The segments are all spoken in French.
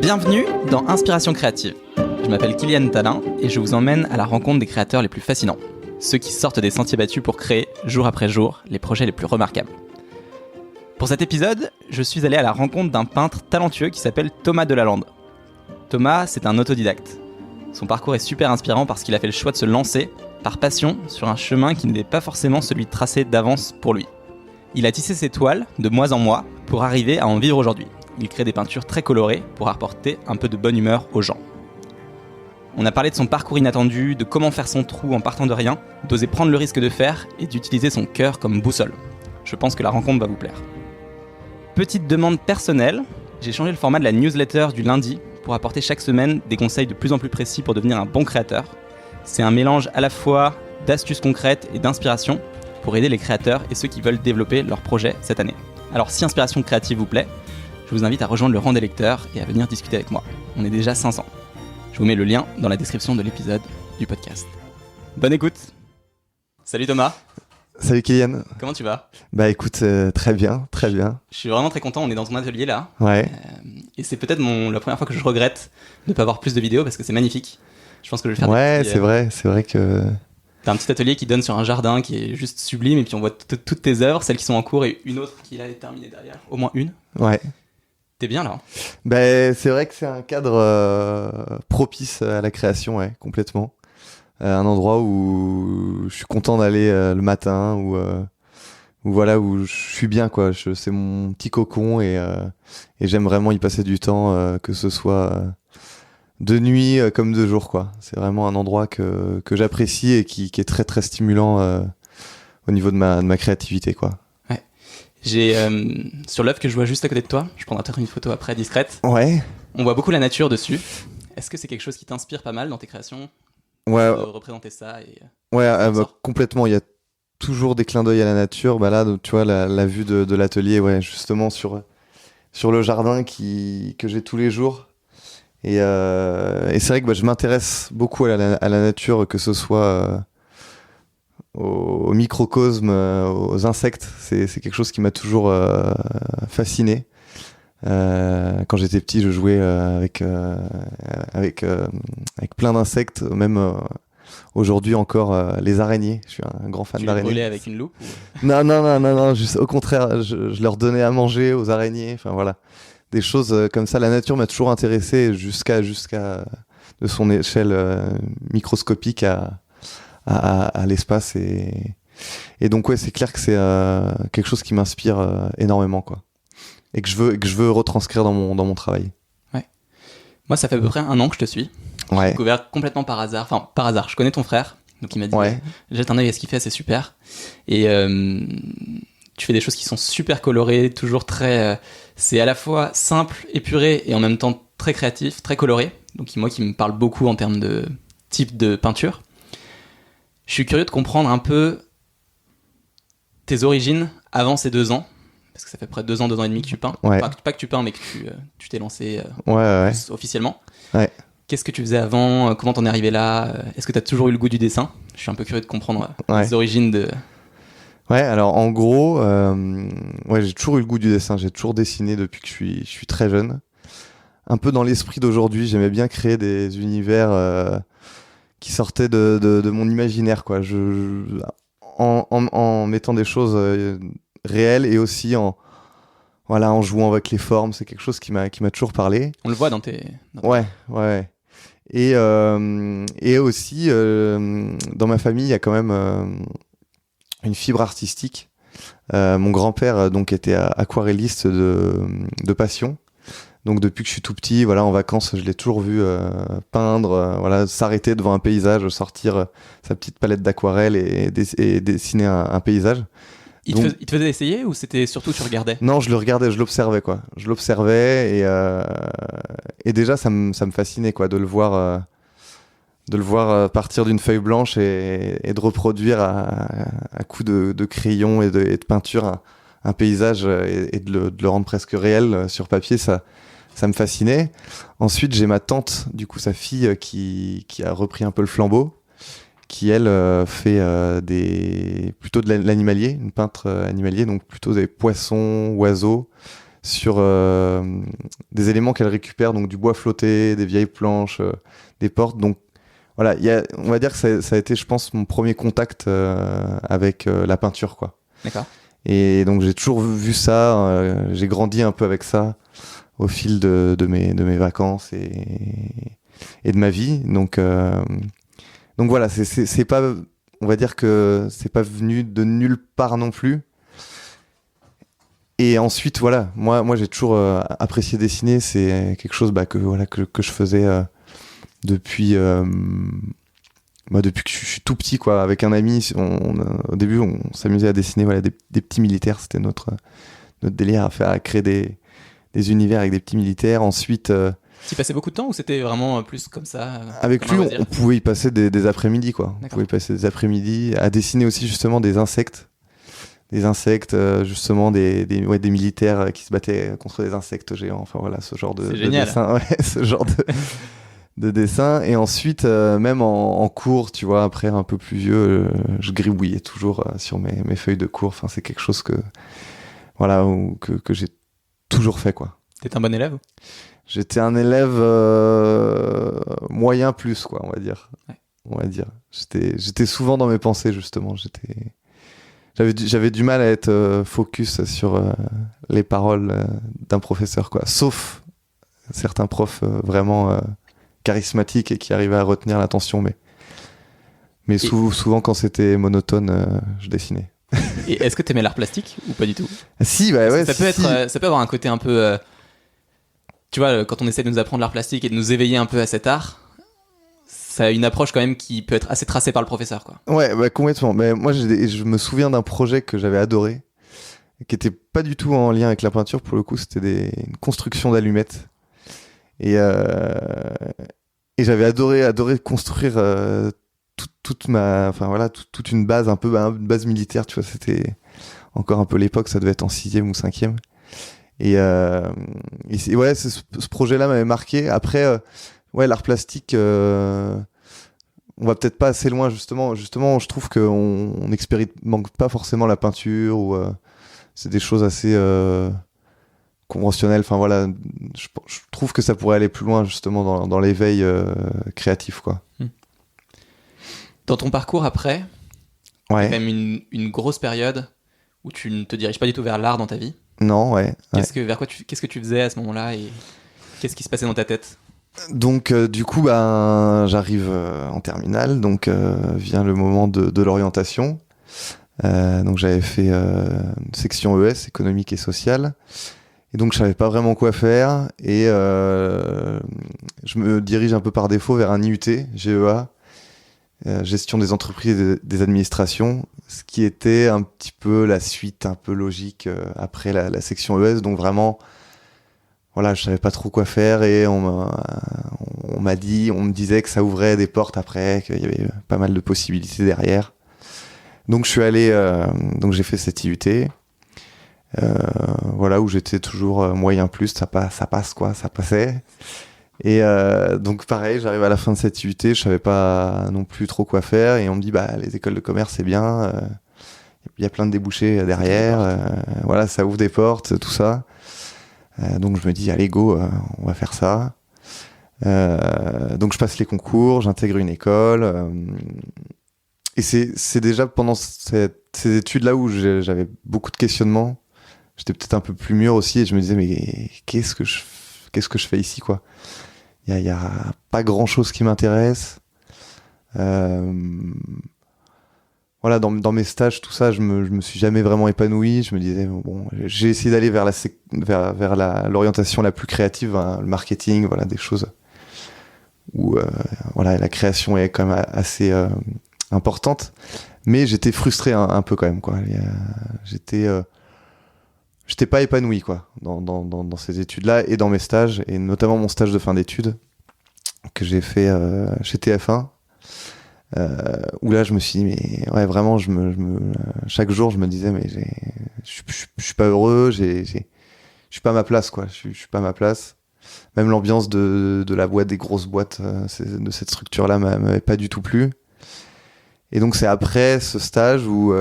Bienvenue dans Inspiration créative. Je m'appelle Kylian Talin et je vous emmène à la rencontre des créateurs les plus fascinants. Ceux qui sortent des sentiers battus pour créer, jour après jour, les projets les plus remarquables. Pour cet épisode, je suis allé à la rencontre d'un peintre talentueux qui s'appelle Thomas Delalande. Thomas, c'est un autodidacte. Son parcours est super inspirant parce qu'il a fait le choix de se lancer, par passion, sur un chemin qui n'était pas forcément celui tracé d'avance pour lui. Il a tissé ses toiles, de mois en mois, pour arriver à en vivre aujourd'hui. Il crée des peintures très colorées pour apporter un peu de bonne humeur aux gens. On a parlé de son parcours inattendu, de comment faire son trou en partant de rien, d'oser prendre le risque de faire et d'utiliser son cœur comme boussole. Je pense que la rencontre va vous plaire. Petite demande personnelle, j'ai changé le format de la newsletter du lundi pour apporter chaque semaine des conseils de plus en plus précis pour devenir un bon créateur. C'est un mélange à la fois d'astuces concrètes et d'inspiration pour aider les créateurs et ceux qui veulent développer leur projet cette année. Alors si Inspiration créative vous plaît, je vous invite à rejoindre le rang des lecteurs et à venir discuter avec moi. On est déjà 500. Je vous mets le lien dans la description de l'épisode du podcast. Bonne écoute. Salut Thomas. Salut Kylian. Comment tu vas ? Bah écoute, très bien, très bien. Je suis vraiment très content, on est dans ton atelier là. Ouais. Et c'est peut-être la première fois que je regrette de ne pas avoir plus de vidéos parce que c'est magnifique. Je pense que je vais faire ouais, c'est vrai que... T'as un petit atelier qui donne sur un jardin qui est juste sublime et puis on voit toutes tes œuvres, celles qui sont en cours et une autre qui est terminée derrière. Au moins une. Ouais. T'es bien là ? Bah c'est vrai que c'est un cadre propice à la création, ouais, complètement. Un endroit où je suis content d'aller le matin, où je suis bien, quoi. C'est mon petit cocon et j'aime vraiment y passer du temps, que ce soit de nuit comme de jour, quoi. C'est vraiment un endroit que j'apprécie et qui est très très stimulant au niveau de ma créativité, quoi. Ouais. J'ai sur l'œuvre que je vois juste à côté de toi, je prendrai peut-être une photo après discrète. Ouais. On voit beaucoup la nature dessus. Est-ce que c'est quelque chose qui t'inspire pas mal dans tes créations ? Ouais. De représenter ça et complètement. Il y a toujours des clins d'œil à la nature. Bah là, tu vois, la vue de l'atelier, ouais, justement sur le jardin que j'ai tous les jours. Et c'est vrai que je m'intéresse beaucoup à la nature, que ce soit au microcosme, aux insectes. C'est quelque chose qui m'a toujours fasciné. Quand j'étais petit, je jouais avec plein d'insectes, même aujourd'hui encore les araignées. Je suis un grand fan d'araignées. Tu les volais avec une loupe ou... Non, juste au contraire, je leur donnais à manger aux araignées. Enfin voilà, des choses comme ça. La nature m'a toujours intéressé jusqu'à de son échelle microscopique à l'espace et donc ouais, c'est clair que c'est quelque chose qui m'inspire énormément, quoi. Et que je veux retranscrire dans mon travail. Ouais. Moi, ça fait à peu près 1 an que je te suis. Ouais. J'ai découvert complètement par hasard. Enfin, par hasard. Je connais ton frère. Donc, il m'a dit, ouais. Jette un œil à ce qu'il fait, c'est super. Et tu fais des choses qui sont super colorées, toujours très... c'est à la fois simple, épuré et en même temps très créatif, très coloré. Donc, moi qui me parle beaucoup en termes de type de peinture. Je suis curieux de comprendre un peu tes origines avant ces 2 ans. Parce que ça fait près de 2 ans et demi que tu peins. Ouais. Enfin, pas que tu peins, mais que tu t'es lancé officiellement. Ouais. Qu'est-ce que tu faisais avant ? Comment t'en es arrivé là ? Est-ce que t'as toujours eu le goût du dessin ? Je suis un peu curieux de comprendre les origines de... Ouais, alors en gros, j'ai toujours eu le goût du dessin. J'ai toujours dessiné depuis que je suis très jeune. Un peu dans l'esprit d'aujourd'hui, j'aimais bien créer des univers qui sortaient de mon imaginaire, quoi. En mettant des choses... réel et aussi en jouant avec les formes. C'est quelque chose qui m'a toujours parlé. On le voit dans tes... Ouais. Et aussi dans ma famille il y a quand même une fibre artistique. Mon grand-père donc était aquarelliste de passion. Donc depuis que je suis tout petit, voilà, en vacances, je l'ai toujours vu peindre, s'arrêter devant un paysage, sortir sa petite palette d'aquarelle et dessiner un paysage. Il te faisait essayer ou c'était surtout tu regardais ? Non, je le regardais, je l'observais, quoi. Je l'observais et déjà ça me fascinait, quoi, de le voir partir d'une feuille blanche et de reproduire à coups de crayon et de peinture un paysage et de le rendre presque réel sur papier. Ça me fascinait. Ensuite, j'ai ma tante, du coup sa fille, qui a repris un peu le flambeau. Qui elle fait plutôt de l'animalier, une peintre animalier, donc plutôt des poissons, oiseaux, sur des éléments qu'elle récupère, donc du bois flotté, des vieilles planches, des portes. Donc voilà, on va dire que ça a été, je pense, mon premier contact avec la peinture, quoi. D'accord. Et donc j'ai toujours vu ça, j'ai grandi un peu avec ça au fil de mes vacances et de ma vie. Donc voilà, c'est pas, on va dire que c'est pas venu de nulle part non plus. Et ensuite, voilà, moi j'ai toujours apprécié dessiner. C'est quelque chose que je faisais depuis que je suis tout petit, quoi. Avec un ami, au début, on s'amusait à dessiner, voilà, des petits militaires. C'était notre délire à créer des univers avec des petits militaires. Ensuite, Tu y passais beaucoup de temps ou c'était vraiment plus comme ça avec lui, on pouvait y passer des après-midi, quoi. On pouvait y passer des après-midi à dessiner aussi justement des insectes. Justement des militaires qui se battaient contre des insectes géants. Enfin voilà, ce genre de dessin. Ouais, ce genre de dessin. Et ensuite, même en cours, tu vois, après un peu plus vieux, je gribouillais toujours sur mes feuilles de cours. Enfin, c'est quelque chose que j'ai toujours fait, quoi. T'étais un bon élève ? J'étais un élève moyen plus, quoi, on va dire. Ouais. On va dire. J'étais souvent dans mes pensées, justement. J'avais du mal à être focus sur les paroles d'un professeur, quoi. Sauf certains profs vraiment charismatiques et qui arrivaient à retenir l'attention. Mais souvent, quand c'était monotone, je dessinais. Et est-ce que t'aimais l'art plastique ou pas du tout ? Si, bah ouais. Ça peut avoir un côté un peu... tu vois, quand on essaie de nous apprendre l'art plastique et de nous éveiller un peu à cet art, ça a une approche quand même qui peut être assez tracée par le professeur, quoi. Ouais, bah complètement. Mais moi, je me souviens d'un projet que j'avais adoré, qui était pas du tout en lien avec la peinture. Pour le coup, c'était une construction d'allumettes. Et j'avais adoré construire toute une base, un peu une base militaire. Tu vois, c'était encore un peu l'époque. Ça devait être en 6e ou 5e. Et ouais, ce projet-là m'avait marqué. Après, ouais, l'art plastique, on va peut-être pas assez loin, justement. Justement, je trouve qu'on n'expérimente pas forcément la peinture, ou c'est des choses assez conventionnelles. Enfin voilà, je trouve que ça pourrait aller plus loin, justement, dans l'éveil créatif, quoi. Dans ton parcours après, ouais. Il y a quand même une grosse période où tu ne te diriges pas du tout vers l'art dans ta vie. Non, ouais. Qu'est-ce que tu faisais à ce moment-là et qu'est-ce qui se passait dans ta tête ? Donc du coup, j'arrive en terminale, donc vient le moment de l'orientation. Donc j'avais fait section ES, économique et sociale, et donc je savais pas vraiment quoi faire, et je me dirige un peu par défaut vers un IUT, GEA, gestion des entreprises et des administrations, ce qui était un petit peu la suite un peu logique après la section ES. Donc vraiment, voilà, je savais pas trop quoi faire, et on me disait que ça ouvrait des portes après, qu'il y avait pas mal de possibilités derrière. Donc je suis allé, donc j'ai fait cette IUT, voilà, où j'étais toujours moyen plus, ça passe quoi, ça passait. Et donc pareil, j'arrive à la fin de cette IUT, je savais pas non plus trop quoi faire, et on me dit les écoles de commerce c'est bien, il y a plein de débouchés derrière, voilà, ça ouvre des portes, tout ça. Donc je me dis allez go, on va faire ça. Donc je passe les concours, j'intègre une école, et c'est déjà pendant ces études là où j'avais beaucoup de questionnements. J'étais peut-être un peu plus mûr aussi, et je me disais mais qu'est-ce que je fais ici, quoi. Il y a pas grand chose qui m'intéresse. Voilà, dans mes stages, tout ça, je me suis jamais vraiment épanoui. Je me disais, bon, j'ai essayé d'aller vers l'orientation la plus créative, hein, le marketing, voilà, des choses où voilà, la création est quand même assez importante. Mais j'étais frustré un peu quand même, quoi. J'étais pas épanoui, quoi, dans ces études-là et dans mes stages, et notamment mon stage de fin d'études que j'ai fait chez TF1. Où là je me suis dit mais ouais, vraiment chaque jour je me disais mais je suis pas heureux, je suis pas à ma place, quoi. Je suis pas à ma place. Même l'ambiance de la boîte, des grosses boîtes de cette structure là m'avait pas du tout plu. Et donc c'est après ce stage où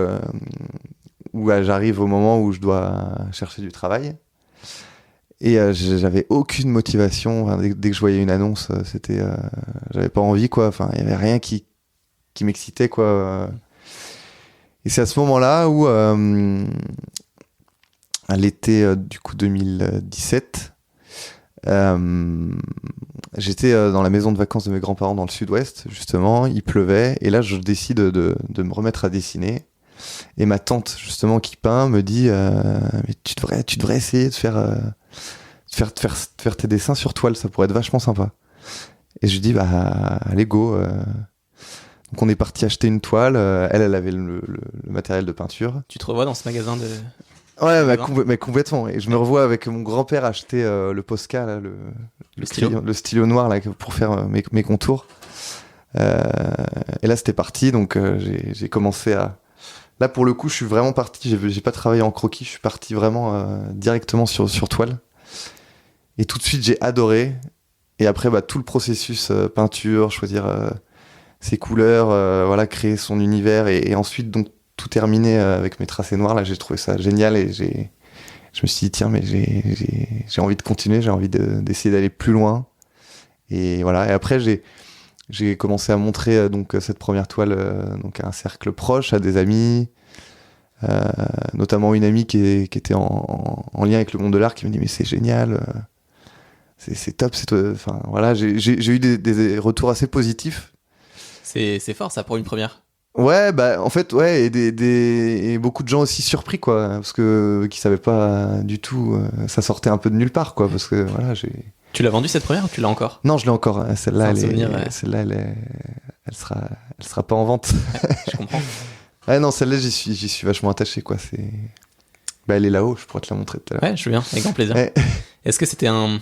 j'arrive au moment où je dois chercher du travail. Et j'avais aucune motivation. Enfin, dès que je voyais une annonce, j'avais pas envie, quoi. Enfin, il y avait rien qui m'excitait, quoi. Et c'est à ce moment-là où, à l'été du coup 2017, j'étais dans la maison de vacances de mes grands-parents dans le sud-ouest, justement. Il pleuvait, et là, je décide de me remettre à dessiner. Et ma tante, justement, qui peint, me dit mais tu devrais essayer de faire tes dessins sur toile, ça pourrait être vachement sympa. Et je lui dis, allez, go. Donc on est parti acheter une toile. Elle avait le matériel de peinture. Tu te revois dans ce magasin de... Ouais, mais complètement. Et je me revois avec mon grand-père acheter le Posca, là, le stylo noir là, pour faire mes contours. Et là, c'était parti. Donc j'ai commencé à... Là, pour le coup, je suis vraiment parti. J'ai pas travaillé en croquis. Je suis parti vraiment directement sur toile. Et tout de suite, j'ai adoré. Et après, tout le processus peinture, choisir ses couleurs, voilà, créer son univers. Et ensuite, donc, tout terminer avec mes tracés noirs. Là, j'ai trouvé ça génial. Et je me suis dit, tiens, mais j'ai envie de continuer. J'ai envie d'essayer d'aller plus loin. Et voilà. Et après, j'ai commencé à montrer donc cette première toile donc à un cercle proche, à des amis, notamment une amie qui était en lien avec le monde de l'art, qui me dit mais c'est génial, c'est top, enfin voilà, j'ai eu des retours assez positifs. C'est fort ça pour une première. Ouais, en fait ouais, et beaucoup de gens aussi surpris quoi, parce que qui savaient pas du tout, ça sortait un peu de nulle part quoi, parce que voilà Tu l'as vendue cette première ou tu l'as encore? Non, je l'ai encore. Celle-là, ouais. Elle sera pas en vente. Ouais, je comprends. Ouais, non, celle-là, j'y suis vachement attaché, quoi. Elle est là-haut, je pourrais te la montrer tout à l'heure. Ouais, je veux bien, avec grand plaisir. Ouais. Est-ce que c'était quand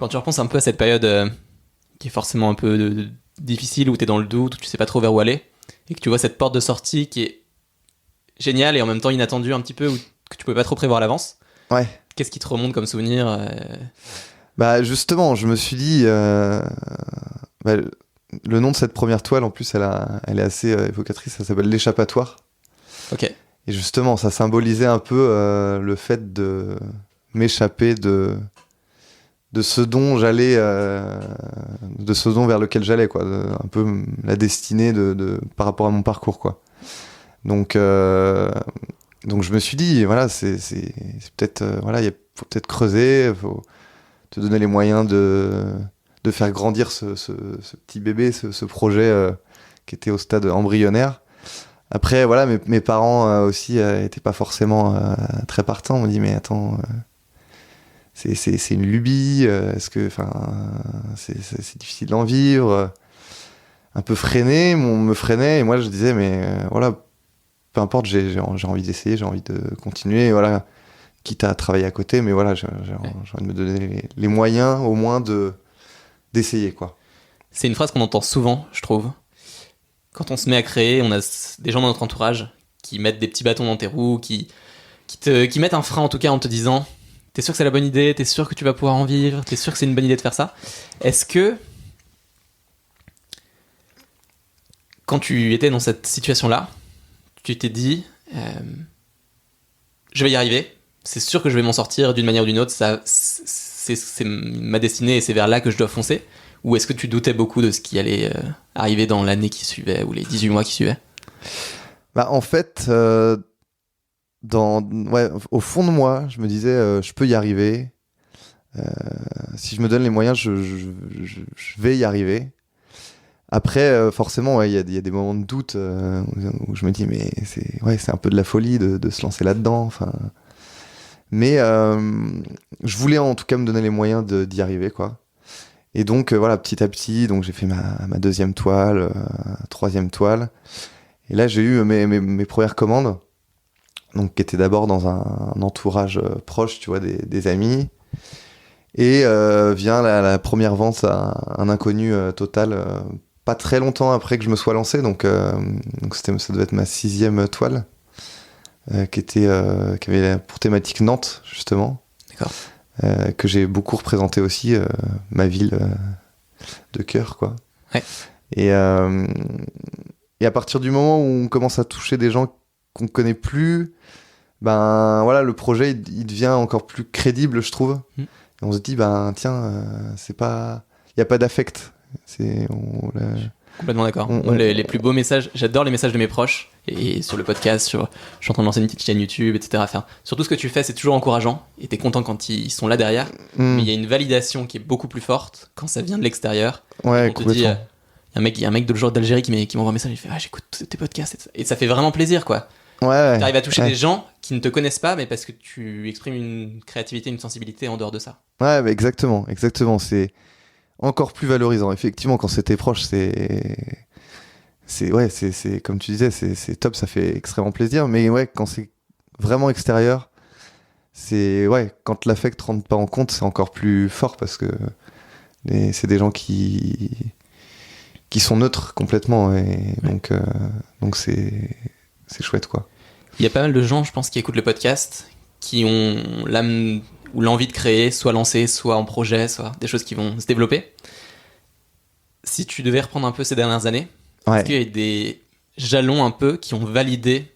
tu repenses un peu à cette période qui est forcément un peu difficile, où t'es dans le doute, où tu sais pas trop vers où aller, et que tu vois cette porte de sortie qui est géniale et en même temps inattendue un petit peu, que tu pouvais pas trop prévoir à l'avance. Ouais. Qu'est-ce qui te remonte comme souvenir Justement, je me suis dit... le nom de cette première toile, en plus, elle est assez évocatrice, ça s'appelle L'échappatoire. Ok. Et justement, ça symbolisait un peu le fait de m'échapper de ce dont j'allais, de ce dont vers lequel j'allais, quoi. Un peu la destinée par rapport à mon parcours, quoi. Donc je me suis dit, voilà, c'est peut-être, voilà, faut peut-être creuser, faut te donner les moyens de faire grandir ce petit bébé, ce projet qui était au stade embryonnaire. Après, voilà, mes parents aussi étaient pas forcément très partants. On me dit, mais attends, c'est une lubie, est-ce que, enfin, c'est difficile d'en vivre, un peu freiné, me freinait, et moi je disais, mais voilà, peu importe, j'ai envie d'essayer, j'ai envie de continuer, et voilà, quitte à travailler à côté, mais voilà, j'ai envie de me donner les moyens, au moins, d'essayer, quoi. C'est une phrase qu'on entend souvent, je trouve. Quand on se met à créer, on a des gens dans notre entourage qui mettent des petits bâtons dans tes roues, qui mettent un frein en tout cas en te disant t'es sûr que c'est la bonne idée, t'es sûr que tu vas pouvoir en vivre, t'es sûr que c'est une bonne idée de faire ça. Est-ce que quand tu étais dans cette situation-là, tu t'es dit je vais y arriver, c'est sûr que je vais m'en sortir d'une manière ou d'une autre, ça, c'est ma destinée et c'est vers là que je dois foncer? Ou est-ce que tu doutais beaucoup de ce qui allait arriver dans l'année qui suivait ou les 18 mois qui suivaient? En fait, au fond de moi, je me disais, je peux y arriver. Si je me donne les moyens, je vais y arriver. Après, forcément, il y a des moments de doute où je me dis, mais c'est un peu de la folie de se lancer là-dedans. Enfin, mais je voulais en tout cas me donner les moyens d'y arriver, quoi. Et donc, voilà, petit à petit, donc j'ai fait ma deuxième toile, troisième toile. Et là, j'ai eu mes premières commandes, donc qui étaient d'abord dans un entourage proche, tu vois, des amis. Et vient la première vente à un inconnu total, pas très longtemps après que je me sois lancé. Donc ça devait être ma 6e toile, qui avait pour thématique Nantes, justement. D'accord. Que j'ai beaucoup représenté aussi, ma ville de cœur, quoi. Ouais. Et à partir du moment où on commence à toucher des gens qu'on ne connaît plus, ben voilà, le projet il devient encore plus crédible, je trouve. Et on se dit, ben tiens, c'est pas, il y a pas d'affect. Complètement d'accord. Les plus beaux messages, j'adore les messages de mes proches, et sur le podcast, je suis en train de lancer une petite chaîne YouTube, etc. Enfin, surtout ce que tu fais, c'est toujours encourageant, et t'es content quand ils sont là derrière, mais il y a une validation qui est beaucoup plus forte quand ça vient de l'extérieur. Ouais, on te dit, il y a un mec de l'autre d'Algérie qui m'envoie un message, il fait j'écoute tes podcasts, et ça fait vraiment plaisir, quoi. Ouais. T'arrives à toucher des gens qui ne te connaissent pas, mais parce que tu exprimes une créativité, une sensibilité en dehors de ça. Ouais, bah exactement. C'est encore plus valorisant. Effectivement, quand c'est tes proches, c'est comme tu disais, c'est top, ça fait extrêmement plaisir. Mais ouais, quand c'est vraiment extérieur, quand l'affect rentre pas en compte, c'est encore plus fort parce que c'est des gens qui sont neutres complètement, et donc c'est chouette, quoi. Il y a pas mal de gens, je pense, qui écoutent le podcast, qui ont l'âme ou l'envie de créer, soit lancer, soit en projet, soit des choses qui vont se développer. Si tu devais reprendre un peu ces dernières années, est-ce qu'il y a des jalons un peu qui ont validé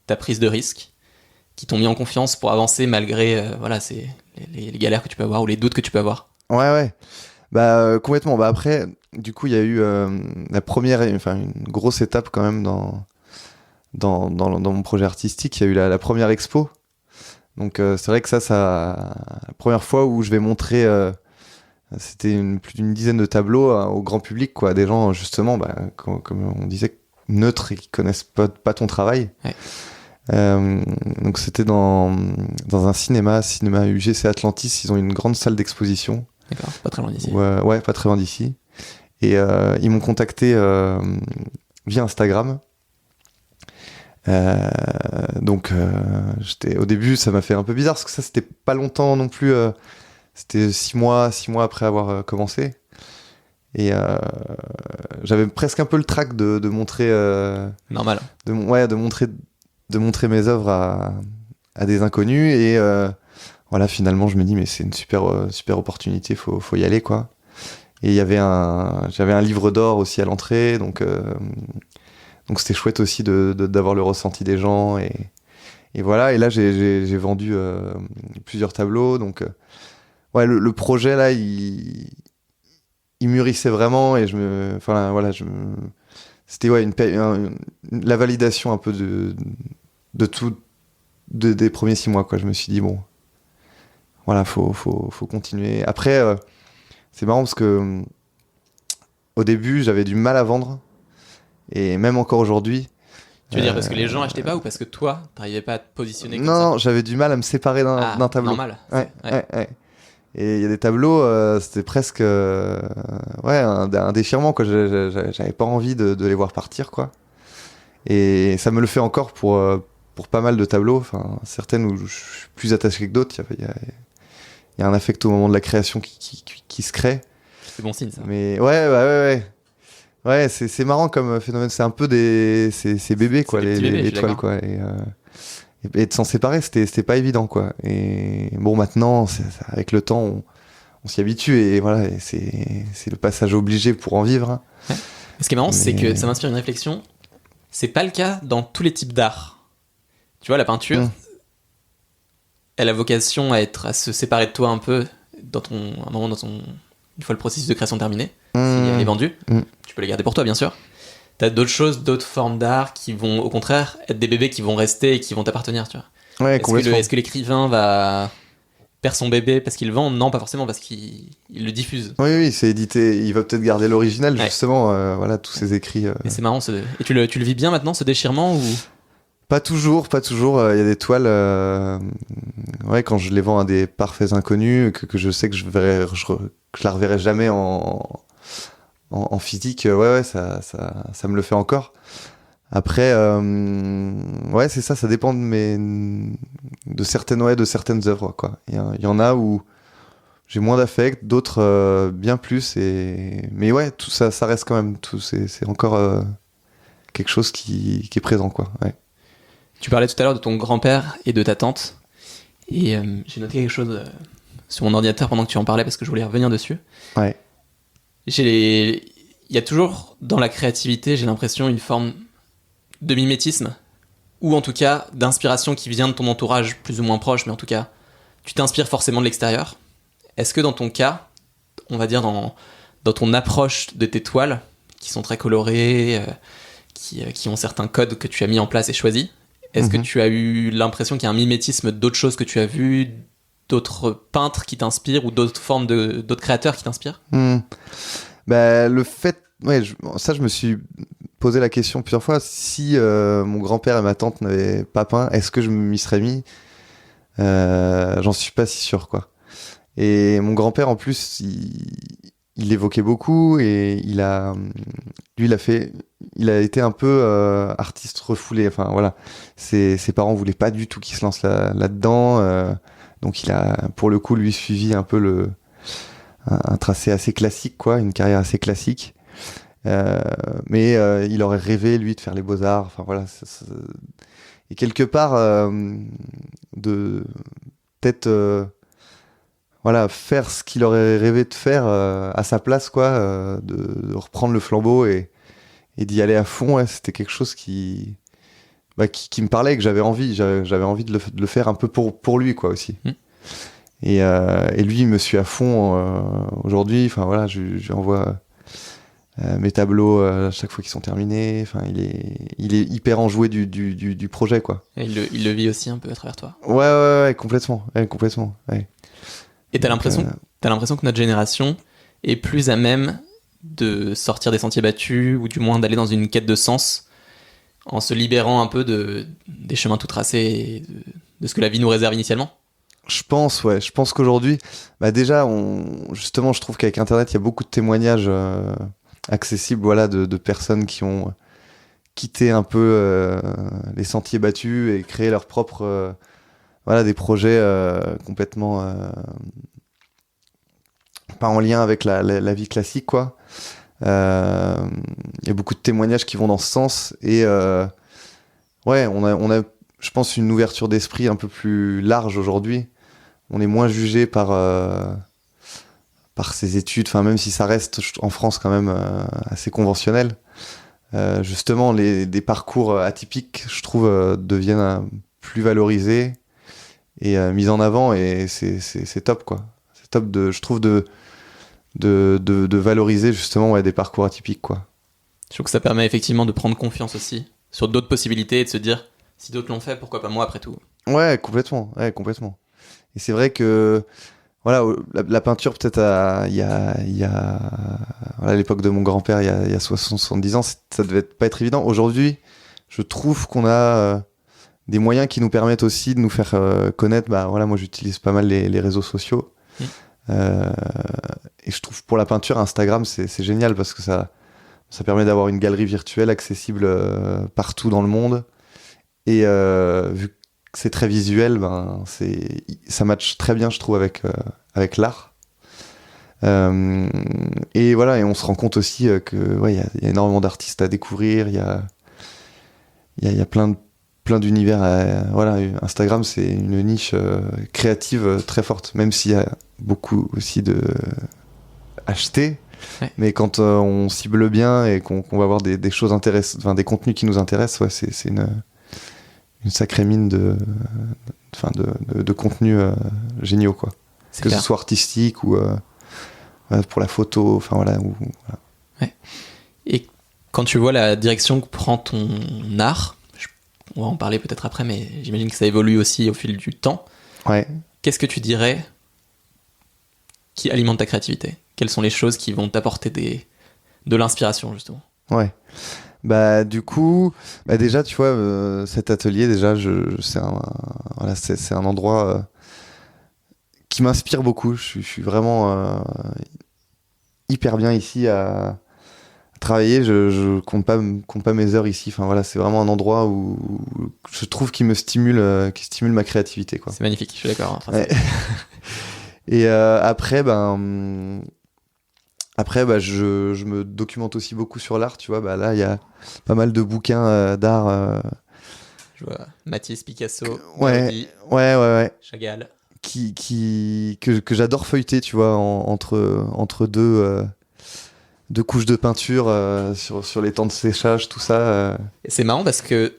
ta prise de risque, qui t'ont mis en confiance pour avancer malgré les galères que tu peux avoir ou les doutes que tu peux avoir? Ouais. Bah complètement. Bah après, du coup, il y a eu une grosse étape quand même dans mon projet artistique. Il y a eu la première expo. Donc c'est vrai que ça la première fois où je vais montrer, c'était plus d'une dizaine de tableaux au grand public, quoi, des gens justement, comme on disait, neutres et qui connaissent pas ton travail. Ouais. Donc c'était dans un cinéma UGC Atlantis. Ils ont une grande salle d'exposition. D'accord, pas très loin d'ici. Ouais, pas très loin d'ici. Et ils m'ont contacté via Instagram. Donc au début, ça m'a fait un peu bizarre parce que ça, c'était pas longtemps non plus. C'était 6 mois après avoir commencé. Et j'avais presque un peu le trac de montrer. Normal. De montrer mes œuvres à des inconnus. Et voilà, finalement, je me dis, mais c'est une super opportunité, faut y aller, quoi. Et j'avais un livre d'or aussi à l'entrée, donc c'était chouette aussi d'avoir le ressenti des gens, et voilà. Et là, j'ai vendu plusieurs tableaux, donc le projet là, il mûrissait vraiment, et c'était la validation un peu de tout, des premiers 6 mois, quoi. Je me suis dit, bon, voilà, faut continuer. Après, c'est marrant parce que au début, j'avais du mal à vendre, et même encore aujourd'hui. Tu veux dire parce que les gens achetaient pas, ou parce que toi, t'arrivais pas à te positionner comme Non, ça? j'avais du mal à me séparer d'un tableau. Normal. Ouais. Et il y a des tableaux, c'était presque un déchirement, quoi. J'avais pas envie de les voir partir, quoi. Et ça me le fait encore pour pas mal de tableaux. Enfin, certaines où je suis plus attaché que d'autres. Il y a un affect au moment de la création qui se crée. C'est bon signe, ça. Mais ouais. Ouais, c'est marrant comme phénomène. C'est un peu ces bébés, quoi, les toiles, quoi. Et de s'en séparer, c'était pas évident, quoi. Et bon, maintenant, avec le temps, on s'y habitue, et voilà, et c'est le passage obligé pour en vivre, hein. Ouais. Ce qui est marrant, c'est que ça m'inspire une réflexion. C'est pas le cas dans tous les types d'art. Tu vois, la peinture, elle a vocation à se séparer de toi un peu une fois le processus de création terminé. Si elle est vendue, tu peux les garder pour toi, bien sûr. T'as d'autres choses, d'autres formes d'art qui vont, au contraire, être des bébés qui vont rester et qui vont t'appartenir, tu vois. Ouais, est-ce que l'écrivain perd son bébé parce qu'il le vend? Non, pas forcément, parce qu'il le diffuse. Oui, c'est édité. Il va peut-être garder l'original, justement. Voilà, tous ces écrits. Et c'est marrant. Et tu le vis bien maintenant, ce déchirement, ou... Pas toujours. Il y a des toiles, quand je les vends à des parfaits inconnus, que je sais que je la reverrai jamais en physique, ça me le fait encore. Après, c'est ça dépend de certaines œuvres, quoi. Il y en a où j'ai moins d'affect, d'autres bien plus, mais ouais, tout ça reste quand même, c'est encore quelque chose qui est présent, quoi. Ouais. Tu parlais tout à l'heure de ton grand-père et de ta tante, et j'ai noté quelque chose sur mon ordinateur pendant que tu en parlais, parce que je voulais revenir dessus. Ouais. Il y a toujours dans la créativité, j'ai l'impression, une forme de mimétisme ou en tout cas d'inspiration qui vient de ton entourage plus ou moins proche, mais en tout cas, tu t'inspires forcément de l'extérieur. Est-ce que dans ton cas, on va dire dans ton approche de tes toiles, qui sont très colorées, qui ont certains codes que tu as mis en place et choisis, est-ce que tu as eu l'impression qu'il y a un mimétisme d'autres choses que tu as vues, d'autres peintres qui t'inspirent ou d'autres formes d'autres créateurs qui t'inspirent? Bah, le fait, ça je me suis posé la question plusieurs fois, si mon grand-père et ma tante n'avaient pas peint, est-ce que je m'y serais mis? J'en suis pas si sûr, quoi. Et mon grand-père, en plus, il évoquait beaucoup et il a été un peu artiste refoulé. Enfin voilà, ses parents voulaient pas du tout qu'il se lance là-dedans, donc il a, pour le coup, lui suivi un peu un tracé assez classique, quoi, une carrière assez classique. Mais il aurait rêvé, lui, de faire les beaux-arts. Enfin voilà, et quelque part de peut-être voilà, faire ce qu'il aurait rêvé de faire à sa place, quoi, de reprendre le flambeau et d'y aller à fond. Ouais, c'était quelque chose qui me parlait et que j'avais envie de le faire un peu pour lui, quoi, aussi. Et lui, il me suit à fond aujourd'hui. Enfin voilà, je lui envoie mes tableaux à chaque fois qu'ils sont terminés. Enfin, il est hyper enjoué du projet, quoi. Et il le vit aussi un peu à travers toi. Ouais, complètement. Ouais. Et t'as l'impression que notre génération est plus à même de sortir des sentiers battus, ou du moins d'aller dans une quête de sens, en se libérant un peu des chemins tout tracés et de ce que la vie nous réserve initialement? Je pense qu'aujourd'hui, déjà, justement, je trouve qu'avec Internet, il y a beaucoup de témoignages accessibles, voilà, de personnes qui ont quitté un peu les sentiers battus et créé leur propre... voilà, des projets complètement pas en lien avec la vie classique, quoi. Il y a beaucoup de témoignages qui vont dans ce sens et ouais, on a, je pense, une ouverture d'esprit un peu plus large aujourd'hui. On est moins jugé par ses études, enfin, même si ça reste en France quand même assez conventionnel. Justement, des parcours atypiques, je trouve, deviennent plus valorisés et mise en avant, et c'est top, quoi. C'est top, je trouve, de valoriser justement des parcours atypiques, quoi. Je trouve que ça permet effectivement de prendre confiance aussi sur d'autres possibilités et de se dire, si d'autres l'ont fait, pourquoi pas moi après tout? Ouais, complètement. Et c'est vrai que voilà, la peinture, peut-être voilà, à l'époque de mon grand-père, il y a 70 ans, ça devait pas être évident. Aujourd'hui, je trouve qu'on a des moyens qui nous permettent aussi de nous faire connaître. Voilà, moi j'utilise pas mal les réseaux sociaux. Et je trouve, pour la peinture, Instagram, c'est génial parce que ça permet d'avoir une galerie virtuelle accessible partout dans le monde. Et vu que c'est très visuel, ça matche très bien, je trouve, avec l'art. Et voilà, et on se rend compte aussi que ouais, y a énormément d'artistes à découvrir. Il y a plein d'univers. Voilà, Instagram, c'est une niche créative très forte, même s'il y a beaucoup aussi de acheter. Ouais. Mais quand on cible bien et qu'on va avoir des choses intéressantes, enfin des contenus qui nous intéressent, ouais, c'est une sacrée mine de contenus géniaux, quoi. C'est que clair. Ce soit artistique ou pour la photo, enfin voilà. Voilà. Ouais. Et quand tu vois la direction que prend ton art, on va en parler peut-être après, mais j'imagine que ça évolue aussi au fil du temps. Ouais. Qu'est-ce que tu dirais qui alimente ta créativité? Quelles sont les choses qui vont t'apporter de l'inspiration, justement? Ouais. Du coup, déjà, tu vois, cet atelier, déjà, c'est un endroit qui m'inspire beaucoup. Je suis vraiment hyper bien ici à travailler. Je compte pas mes heures ici. Enfin voilà, c'est vraiment un endroit où je trouve qui stimule ma créativité, quoi. C'est magnifique, je suis d'accord. Enfin, ouais. Et après, je me documente aussi beaucoup sur l'art, tu vois. Là, il y a pas mal de bouquins d'art. Je vois Matisse, Picasso, ouais. Chagall. Que j'adore feuilleter, tu vois, entre deux couches de peinture sur les temps de séchage, tout ça. Et c'est marrant parce que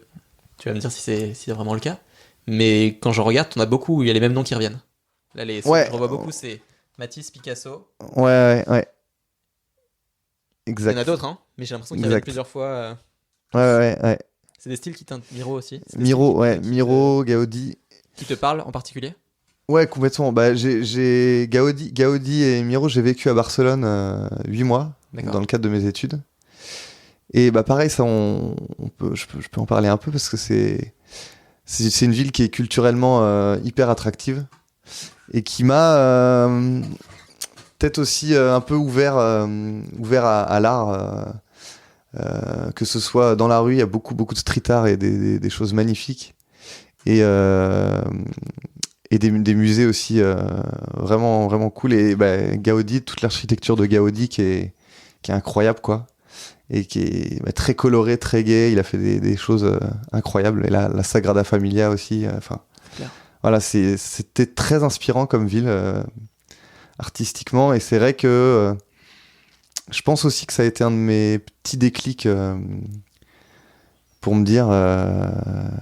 Tu vas me dire si c'est vraiment le cas. Mais quand je regarde, t'en as beaucoup où il y a les mêmes noms qui reviennent. Là, ceux que je revois beaucoup, c'est Matisse, Picasso. Ouais. Il y Exact. en a d'autres, hein, mais j'ai l'impression qu'ils reviennent plusieurs fois. Ouais. C'est des styles qui Miro aussi. Miro, Gaudi. Qui te parlent en particulier? Ouais, complètement. Bah, j'ai Gaudi et Miro, j'ai vécu à Barcelone 8 mois, dans le cadre de mes études. Et bah pareil, ça, je peux en parler un peu parce que c'est une ville qui est culturellement hyper attractive et qui m'a peut-être aussi un peu ouvert à l'art. Que ce soit dans la rue, il y a beaucoup de street art et des choses magnifiques. Et des musées aussi vraiment cool. Et Gaudi, toute l'architecture de Gaudi qui est incroyable, quoi. Et qui est très coloré, très gai. Il a fait des choses incroyables. Et la Sagrada Familia aussi. Voilà, c'était très inspirant comme ville artistiquement. Et c'est vrai que je pense aussi que ça a été un de mes petits déclics pour me dire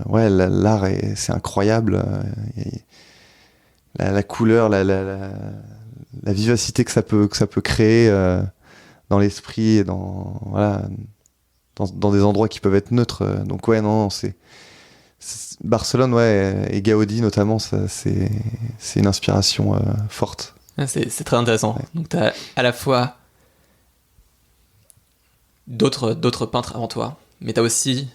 ouais, l'art c'est incroyable. La couleur, la vivacité que ça peut créer dans l'esprit et dans des endroits qui peuvent être neutres. Donc ouais, non, c'est Barcelone, ouais, et Gaudi notamment, c'est une inspiration forte. C'est très intéressant. Ouais. Donc t'as à la fois d'autres peintres avant toi, mais t'as aussi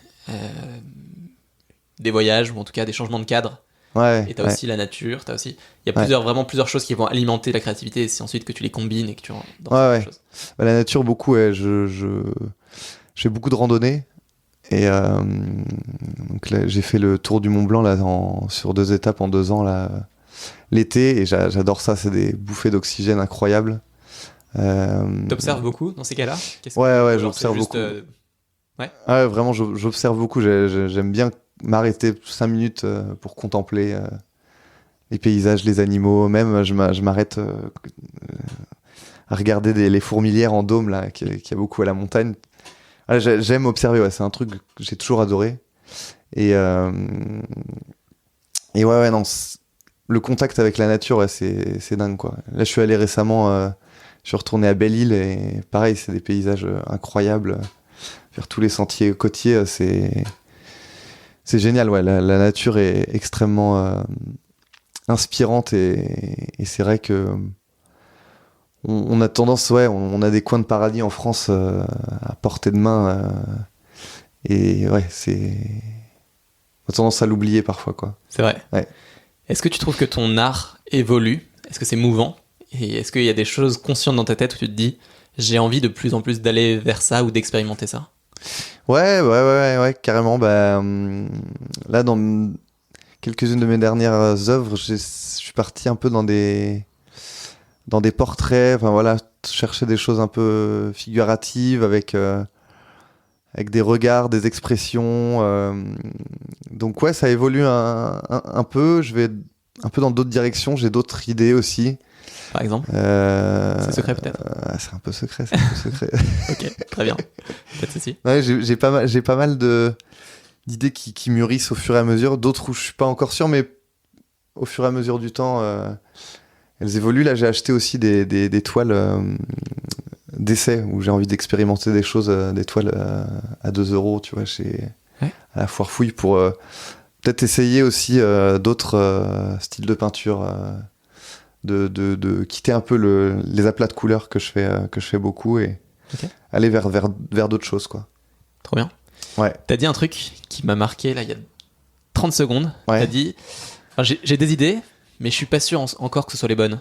des voyages, ou en tout cas des changements de cadre. Ouais, et t'as aussi la nature, il y a vraiment plusieurs choses qui vont alimenter la créativité, et c'est ensuite que tu les combines et que tu rentres dans quelque chose. Bah, la nature, beaucoup, ouais, je fais beaucoup de randonnées et donc là, j'ai fait le tour du Mont Blanc là, sur 2 étapes en 2 ans là, l'été, et j'adore ça, c'est des bouffées d'oxygène incroyables. T'observes beaucoup dans ces cas-là? Ouais, j'observe beaucoup. Ouais, vraiment, j'observe beaucoup. J'aime bien m'arrêter 5 minutes pour contempler les paysages, les animaux. Même, je m'arrête à regarder les fourmilières en dôme là, qu'il y a beaucoup à la montagne. Ouais, j'aime observer, ouais, c'est un truc que j'ai toujours adoré. Et ouais, non, le contact avec la nature, ouais, c'est dingue, quoi. Là, je suis allé récemment, je suis retourné à Belle-Île, et pareil, c'est des paysages incroyables. Faire tous les sentiers côtiers, c'est génial, ouais. La nature est extrêmement inspirante, et c'est vrai que on a tendance, ouais, on a des coins de paradis en France à portée de main, et ouais, on a tendance à l'oublier parfois, quoi. C'est vrai. Ouais. Est-ce que tu trouves que ton art évolue? Est-ce que c'est mouvant? Et est-ce qu'il y a des choses conscientes dans ta tête où tu te dis j'ai envie de plus en plus d'aller vers ça ou d'expérimenter ça? Ouais, carrément. Bah, là, dans quelques-unes de mes dernières œuvres, je suis parti un peu dans des portraits, enfin voilà, chercher des choses un peu figuratives avec des regards, des expressions. Donc ouais, ça évolue un peu. Je vais un peu dans d'autres directions. J'ai d'autres idées aussi. Par exemple c'est secret peut-être? C'est un peu secret. Ok, très bien. Peut-être ceci. Ouais, j'ai pas mal d'idées qui mûrissent au fur et à mesure. D'autres où je suis pas encore sûr, mais au fur et à mesure du temps, elles évoluent. Là, j'ai acheté aussi des toiles d'essai où j'ai envie d'expérimenter des choses, des toiles à 2 €, tu vois, à la Foire Fouille, pour peut-être essayer aussi d'autres styles de peinture. De quitter un peu les aplats de couleurs que je fais beaucoup, et aller vers d'autres choses, quoi. Trop bien. Ouais. T'as dit un truc qui m'a marqué là il y a 30 secondes. Ouais. T'as dit j'ai des idées, mais je suis pas sûr encore que ce soit les bonnes.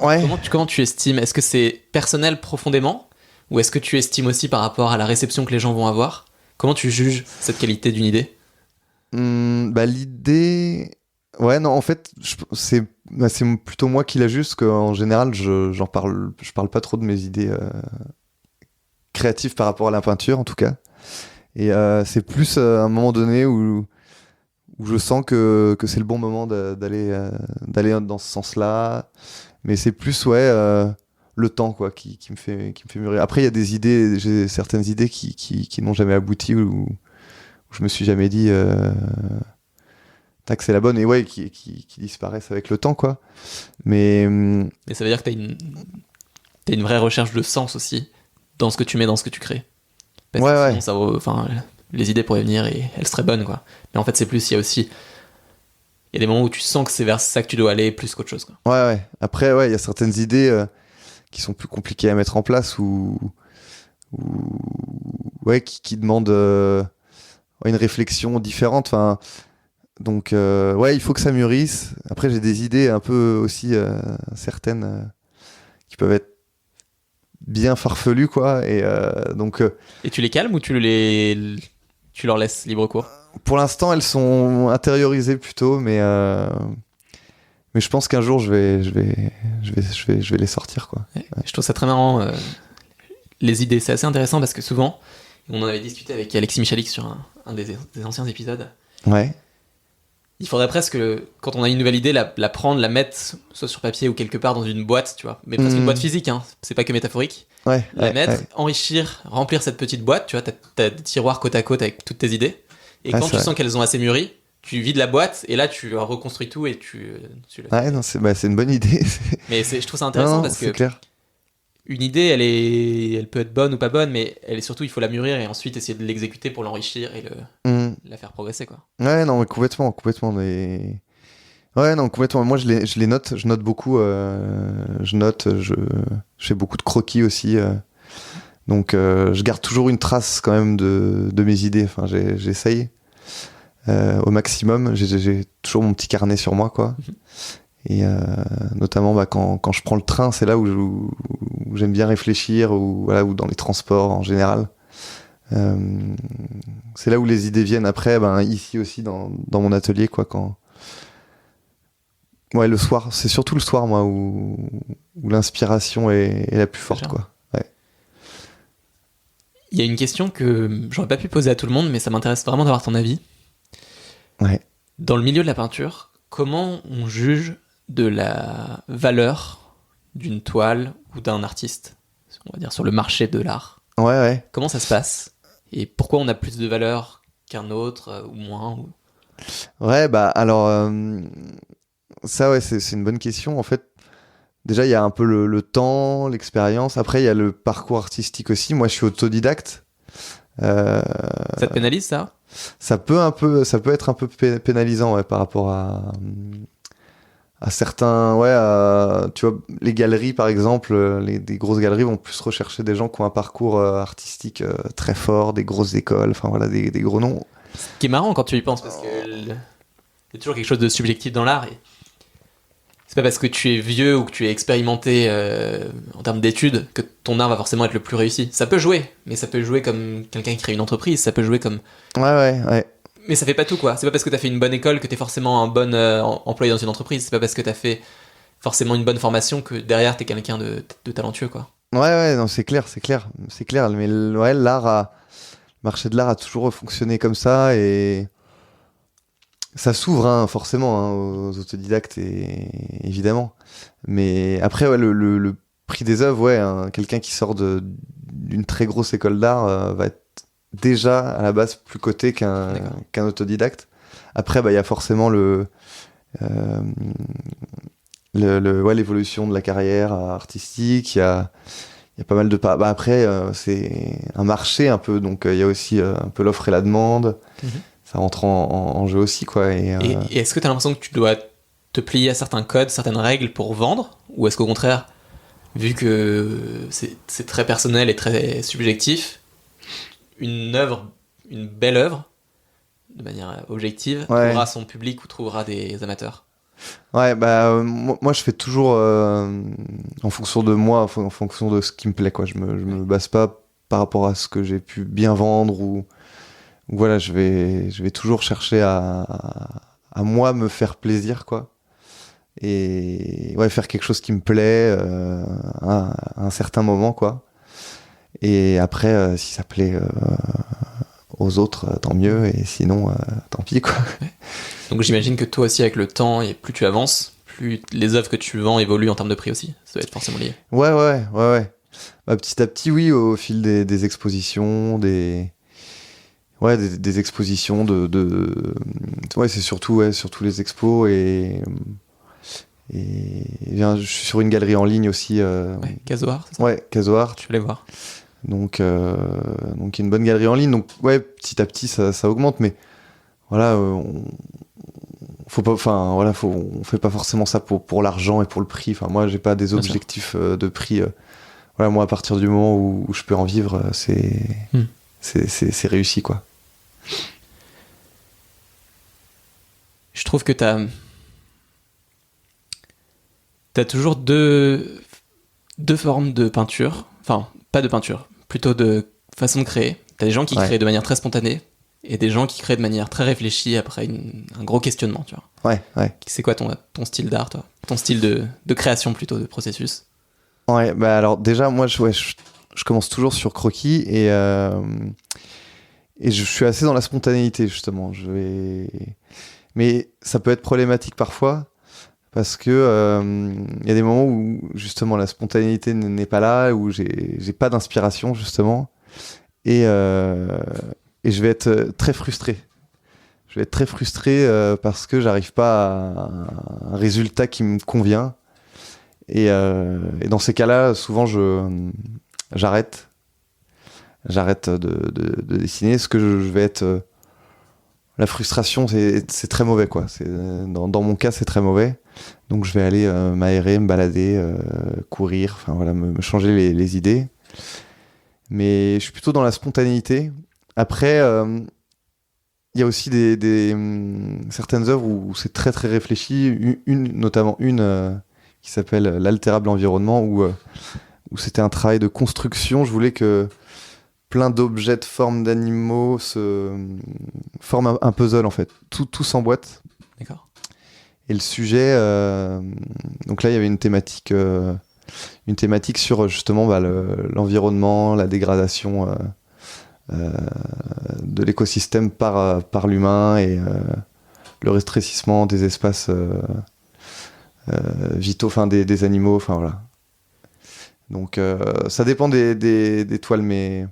Ouais. Comment tu estimes? Est-ce que c'est personnel profondément, ou est-ce que tu estimes aussi par rapport à la réception que les gens vont avoir? Comment tu juges cette qualité d'une idée? L'idée... Ouais, non, en fait, c'est plutôt moi qui l'ajuste, qu'en général, je parle pas trop de mes idées créatives par rapport à la peinture, en tout cas. Et c'est plus à un moment donné où je sens que c'est le bon moment d'aller dans ce sens-là. Mais c'est plus, ouais, le temps, quoi, qui me fait mûrir. Après, il y a j'ai certaines idées qui n'ont jamais abouti, où je me suis jamais dit tac, c'est la bonne, et ouais, qui disparaissent avec le temps, quoi. Mais ça veut dire que t'as une vraie recherche de sens aussi dans ce que tu mets, dans ce que tu crées. Parce que sinon, ça enfin, les idées pourraient venir et elles seraient bonnes, quoi. Mais en fait, c'est plus, il y a des moments où tu sens que c'est vers ça que tu dois aller plus qu'autre chose, quoi. Ouais. Après, il y a certaines idées qui sont plus compliquées à mettre en place ou qui demandent une réflexion différente. Enfin, donc, il faut que ça mûrisse. Après, j'ai des idées un peu aussi certaines qui peuvent être bien farfelues, quoi. Et donc. Et tu les calmes ou tu leur laisses libre cours? Pour l'instant, elles sont intériorisées plutôt, mais je pense qu'un jour, je vais les sortir, quoi. Ouais. Je trouve ça très marrant. Les idées, c'est assez intéressant parce que souvent, on en avait discuté avec Alexis Michalik sur un des anciens épisodes. Ouais. Il faudrait presque, quand on a une nouvelle idée, la prendre, la mettre soit sur papier ou quelque part dans une boîte, tu vois. Mais presque une boîte physique, hein. C'est pas que métaphorique. La mettre, enrichir, remplir cette petite boîte, tu vois. T'as des tiroirs côte à côte avec toutes tes idées. Et quand tu sens qu'elles ont assez mûri, tu vides la boîte et là tu reconstruis tout et tu non, c'est une bonne idée. Mais je trouve ça intéressant parce que clair. Une idée, elle peut être bonne ou pas bonne, mais elle est surtout, il faut la mûrir et ensuite essayer de l'exécuter pour l'enrichir et la faire progresser, quoi. Ouais, non, mais complètement. Mais... Ouais, non, complètement. Moi, je les note. Je note beaucoup. Je fais beaucoup de croquis aussi. Donc, je garde toujours une trace quand même de mes idées. Enfin, j'essaye au maximum. J'ai toujours mon petit carnet sur moi, quoi. Et notamment quand je prends le train, c'est là où j'aime bien réfléchir, ou dans les transports en général. C'est là où les idées viennent. Après, ici aussi dans mon atelier, quoi. Le soir, c'est surtout le soir, moi, où l'inspiration est la plus forte, quoi. Ouais. Il y a une question que j'aurais pas pu poser à tout le monde, mais ça m'intéresse vraiment d'avoir ton avis. Ouais. Dans le milieu de la peinture, comment on juge de la valeur d'une toile ou d'un artiste, on va dire sur le marché de l'art? Ouais. Comment ça se passe? Et pourquoi on a plus de valeur qu'un autre ou moins Ouais, alors ça, ouais, c'est une bonne question. En fait, déjà, il y a un peu le temps, l'expérience. Après, il y a le parcours artistique aussi. Moi, je suis autodidacte. Ça te pénalise, ça? Ça peut être un peu pénalisant, ouais, par rapport à certains, tu vois, les galeries, par exemple, des grosses galeries vont plus rechercher des gens qui ont un parcours artistique très fort, des grosses écoles, enfin voilà, des gros noms. Ce qui est marrant quand tu y penses, parce que il y a toujours quelque chose de subjectif dans l'art. Et c'est pas parce que tu es vieux ou que tu es expérimenté en termes d'études que ton art va forcément être le plus réussi. Ça peut jouer, mais ça peut jouer comme quelqu'un qui crée une entreprise, ça peut jouer comme... Ouais. Mais ça fait pas tout, quoi. C'est pas parce que t'as fait une bonne école que t'es forcément un bon employé dans une entreprise. C'est pas parce que t'as fait forcément une bonne formation que derrière t'es quelqu'un de talentueux, quoi. Ouais, non, c'est clair. Mais le marché de l'art a toujours fonctionné comme ça, et ça s'ouvre, hein, forcément, hein, aux autodidactes, évidemment. Mais après, le prix des œuvres, ouais, quelqu'un qui sort d'une très grosse école d'art va être déjà à la base plus coté qu'un autodidacte. Après, il y a forcément l'évolution de la carrière artistique. Il y a pas mal de après, c'est un marché un peu, donc il y a aussi un peu l'offre et la demande. Ça rentre en jeu aussi, quoi. Et est-ce que tu as l'impression que tu dois te plier à certains codes, certaines règles pour vendre, ou est-ce qu'au contraire, vu que c'est très personnel et très subjectif, une belle œuvre, de manière objective, trouvera son public ou trouvera des amateurs? Ouais, moi je fais toujours en fonction de moi, en fonction de ce qui me plaît, quoi. Je me base pas par rapport à ce que j'ai pu bien vendre, ou voilà, je vais toujours chercher à moi me faire plaisir, quoi. Et faire quelque chose qui me plaît à un certain moment, quoi. Et après, si ça plaît aux autres, tant mieux, et sinon, tant pis, quoi. Donc j'imagine que toi aussi, avec le temps, et plus tu avances, plus les œuvres que tu vends évoluent en termes de prix aussi. Ça doit être forcément lié. Ouais. Petit à petit, oui, au fil des expositions, Ouais, des expositions ouais, c'est surtout les expos et bien, je suis sur une galerie en ligne aussi. Ouais, Casoar, c'est ça? Ouais, Casoar. Je vais aller voir. Donc il y a une bonne galerie en ligne. Donc ouais, petit à petit ça augmente, mais voilà, faut pas, enfin voilà, on fait pas forcément ça pour l'argent et pour le prix. Enfin moi j'ai pas des objectifs de prix. Voilà, moi à partir du moment où je peux en vivre, c'est réussi quoi. Je trouve que t'as toujours deux formes de peinture. Enfin, pas de peinture, plutôt de façon de créer. T'as des gens qui créent de manière très spontanée et des gens qui créent de manière très réfléchie après un gros questionnement, tu vois. Ouais. C'est quoi ton style d'art, toi? Ton style de création plutôt, de processus? Ouais, bah alors déjà, moi, je commence toujours sur croquis et je suis assez dans la spontanéité, justement. Mais ça peut être problématique parfois parce que y a des moments où, justement, la spontanéité n'est pas là, où j'ai pas d'inspiration, justement. Et je vais être très frustré. Je vais être très frustré parce que j'arrive pas à un résultat qui me convient. Et dans ces cas-là, souvent, j'arrête de dessiner. Ce que je vais être... la frustration, c'est très mauvais, quoi. Dans mon cas, c'est très mauvais. Donc, je vais aller m'aérer, me balader, courir, enfin voilà, me changer les idées. Mais je suis plutôt dans la spontanéité. Après, il y a aussi certaines œuvres où c'est très, très réfléchi. Notamment une qui s'appelle L'altérable environnement, où c'était un travail de construction. Je voulais que plein d'objets de forme d'animaux forment un puzzle, en fait. Tout s'emboîte. D'accord. Et le sujet... donc là, il y avait une thématique sur, justement, l'environnement, la dégradation de l'écosystème par l'humain et le rétrécissement des espaces... vitaux, enfin des animaux, enfin voilà. Donc ça dépend des toiles, mais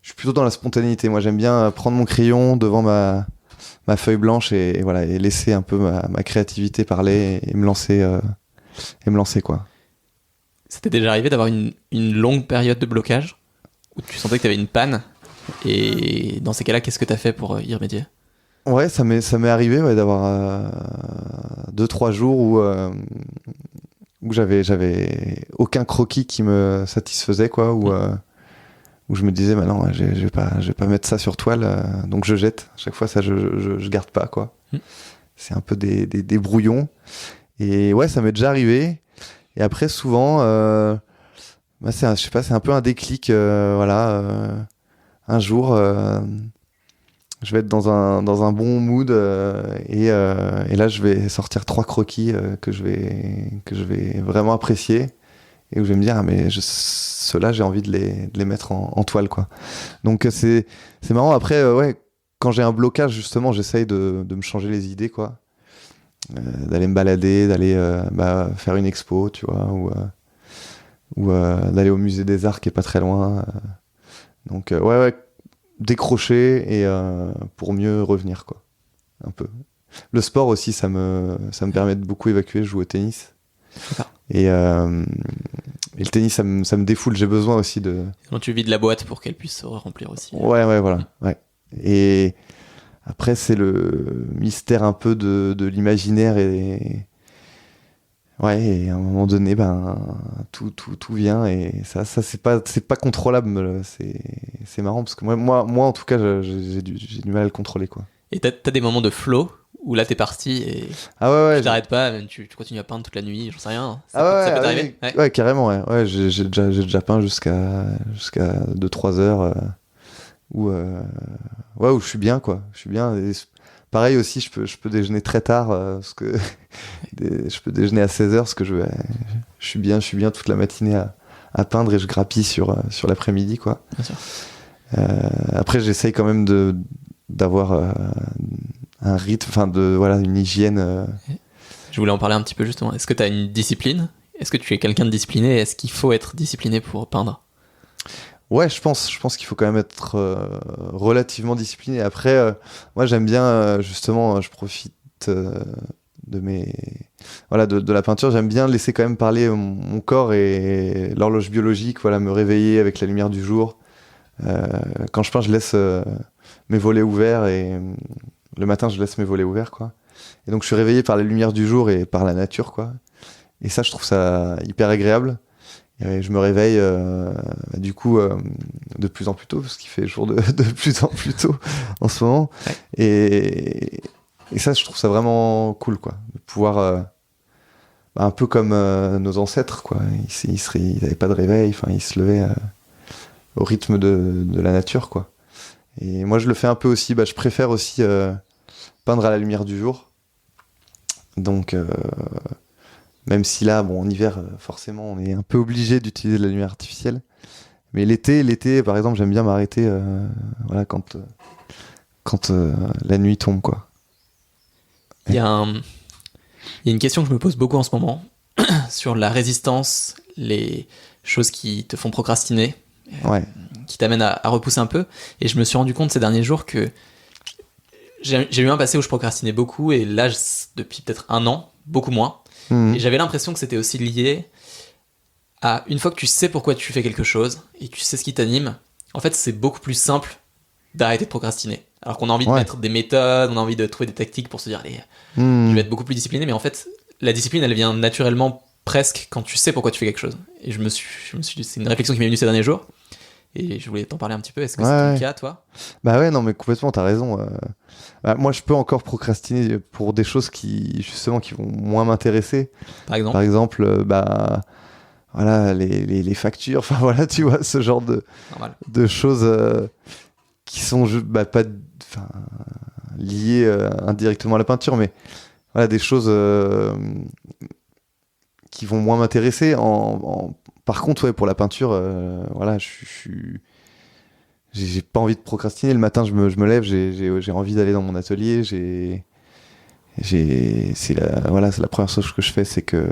je suis plutôt dans la spontanéité. Moi j'aime bien prendre mon crayon devant ma feuille blanche et voilà, et laisser un peu ma créativité parler et me lancer quoi. C'était déjà arrivé d'avoir une longue période de blocage où tu sentais que tu avais une panne, et dans ces cas-là, qu'est-ce que tu as fait pour y remédier? Ouais, ça m'est arrivé d'avoir 2-3 jours où j'avais aucun croquis qui me satisfaisait, quoi, où je me disais bah non, je vais pas mettre ça sur toile, donc je jette. À chaque fois ça je garde pas, quoi. C'est un peu des brouillons, et ouais, ça m'est déjà arrivé. Et après souvent c'est un peu un déclic, voilà, un jour je vais être dans un bon mood, et là je vais sortir 3 croquis que je vais vraiment apprécier, et où je vais me dire mais ceux-là j'ai envie de les mettre en toile, quoi. Donc c'est marrant. Après ouais, quand j'ai un blocage, justement, j'essaye de me changer les idées, quoi, d'aller me balader, d'aller faire une expo, tu vois, ou d'aller au musée des Arts qui est pas très loin, donc ouais, décrocher et pour mieux revenir, quoi, un peu. Le sport aussi, ça me permet de beaucoup évacuer. Je joue au tennis. Et le tennis, ça me défoule. J'ai besoin aussi de... Donc tu vides la boîte pour qu'elle puisse se remplir aussi. Ouais, voilà. Ouais. Et après, c'est le mystère un peu de l'imaginaire, et à un moment donné, tout vient, et ça c'est pas contrôlable. C'est marrant parce que moi en tout cas, j'ai du mal à le contrôler, quoi. Et t'as des moments de flow où là t'es parti et tu t'arrêtes pas, même tu continues à peindre toute la nuit, j'en sais rien. Ça peut t'arriver. Ouais, carrément, ouais. J'ai déjà peint jusqu'à 2-3 heures, où je suis bien, quoi. Je suis bien. Et pareil aussi, je peux déjeuner très tard, parce que je peux déjeuner à 16h, parce que je suis bien toute la matinée à peindre, et je grappille sur l'après-midi, quoi. Bien sûr. Après, j'essaye quand même d'avoir un rythme, enfin une hygiène. Je voulais en parler un petit peu, justement. Est-ce que tu as une discipline? Est-ce que tu es quelqu'un de discipliné? Est-ce qu'il faut être discipliné pour peindre? Ouais, je pense qu'il faut quand même être relativement discipliné. Après, moi, j'aime bien, justement, je profite de mes, voilà, de la peinture. J'aime bien laisser quand même parler mon corps et l'horloge biologique, voilà, me réveiller avec la lumière du jour. Quand je peins, je laisse mes volets ouverts et le matin, je laisse mes volets ouverts, quoi. Et donc, je suis réveillé par la lumière du jour et par la nature, quoi. Et ça, je trouve ça hyper agréable. Et je me réveille du coup de plus en plus tôt parce qu'il fait jour de plus en plus tôt en ce moment. Ouais. Et ça, je trouve ça vraiment cool, quoi, de pouvoir un peu comme nos ancêtres, quoi. Ils n'avaient pas de réveil, enfin ils se levaient au rythme de la nature, quoi. Et moi, je le fais un peu aussi. Je préfère aussi peindre à la lumière du jour. Donc même si là, bon, en hiver, forcément, on est un peu obligé d'utiliser de la lumière artificielle. Mais l'été, par exemple, j'aime bien m'arrêter, voilà, quand la nuit tombe, quoi. Il y a une question que je me pose beaucoup en ce moment sur la résistance, les choses qui te font procrastiner, Ouais. qui t'amènent à repousser un peu. Et je me suis rendu compte ces derniers jours que j'ai eu un passé où je procrastinais beaucoup, et là, depuis peut-être 1 an, beaucoup moins. Mhm. Et j'avais l'impression que c'était aussi lié à une fois que tu sais pourquoi tu fais quelque chose et tu sais ce qui t'anime, en fait, c'est beaucoup plus simple d'arrêter de procrastiner. Alors qu'on a envie de mettre des méthodes, on a envie de trouver des tactiques pour se dire, allez, je vais être beaucoup plus discipliné, mais en fait, la discipline, elle vient naturellement presque quand tu sais pourquoi tu fais quelque chose. Et je me suis dit, c'est une réflexion qui m'est venue ces derniers jours, et je voulais t'en parler un petit peu. Est-ce que c'est ton cas, toi ? Bah ouais, non, mais complètement, t'as raison. Moi, je peux encore procrastiner pour des choses qui, justement, qui vont moins m'intéresser. Par exemple, voilà, les factures, enfin voilà, tu vois, ce genre de choses qui sont pas liées indirectement à la peinture, mais voilà, des choses qui vont moins m'intéresser. Par contre, ouais, pour la peinture, voilà, j'ai pas envie de procrastiner. Le matin, je me lève, j'ai envie d'aller dans mon atelier. C'est la première chose que je fais, c'est que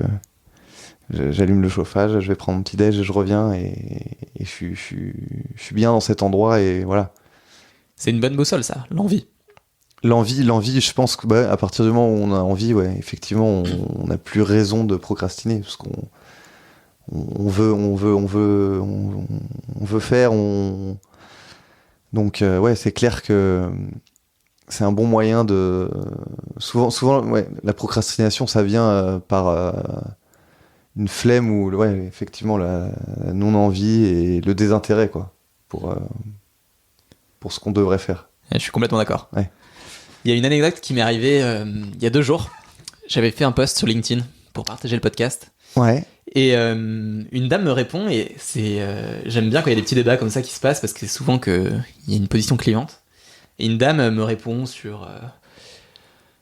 j'allume le chauffage, je vais prendre mon petit déj, je reviens et je suis bien dans cet endroit, et voilà. c'est une bonne boussole, ça, l'envie. L'envie, je pense que à partir du moment où on a envie, ouais, effectivement, on n'a plus raison de procrastiner, parce qu'on on veut faire. Donc ouais, c'est clair que c'est un bon moyen de. Souvent, ouais, la procrastination, ça vient par une flemme ou ouais, effectivement la non-envie et le désintérêt, quoi, pour ce qu'on devrait faire. Je suis complètement d'accord. Ouais. Il y a une anecdote qui m'est arrivée il y a 2 jours. J'avais fait un post sur LinkedIn pour partager le podcast. Ouais. Et une dame me répond, et j'aime bien quand il y a des petits débats comme ça qui se passent, parce que c'est souvent qu'il y a une position clivante. Et une dame me répond sur...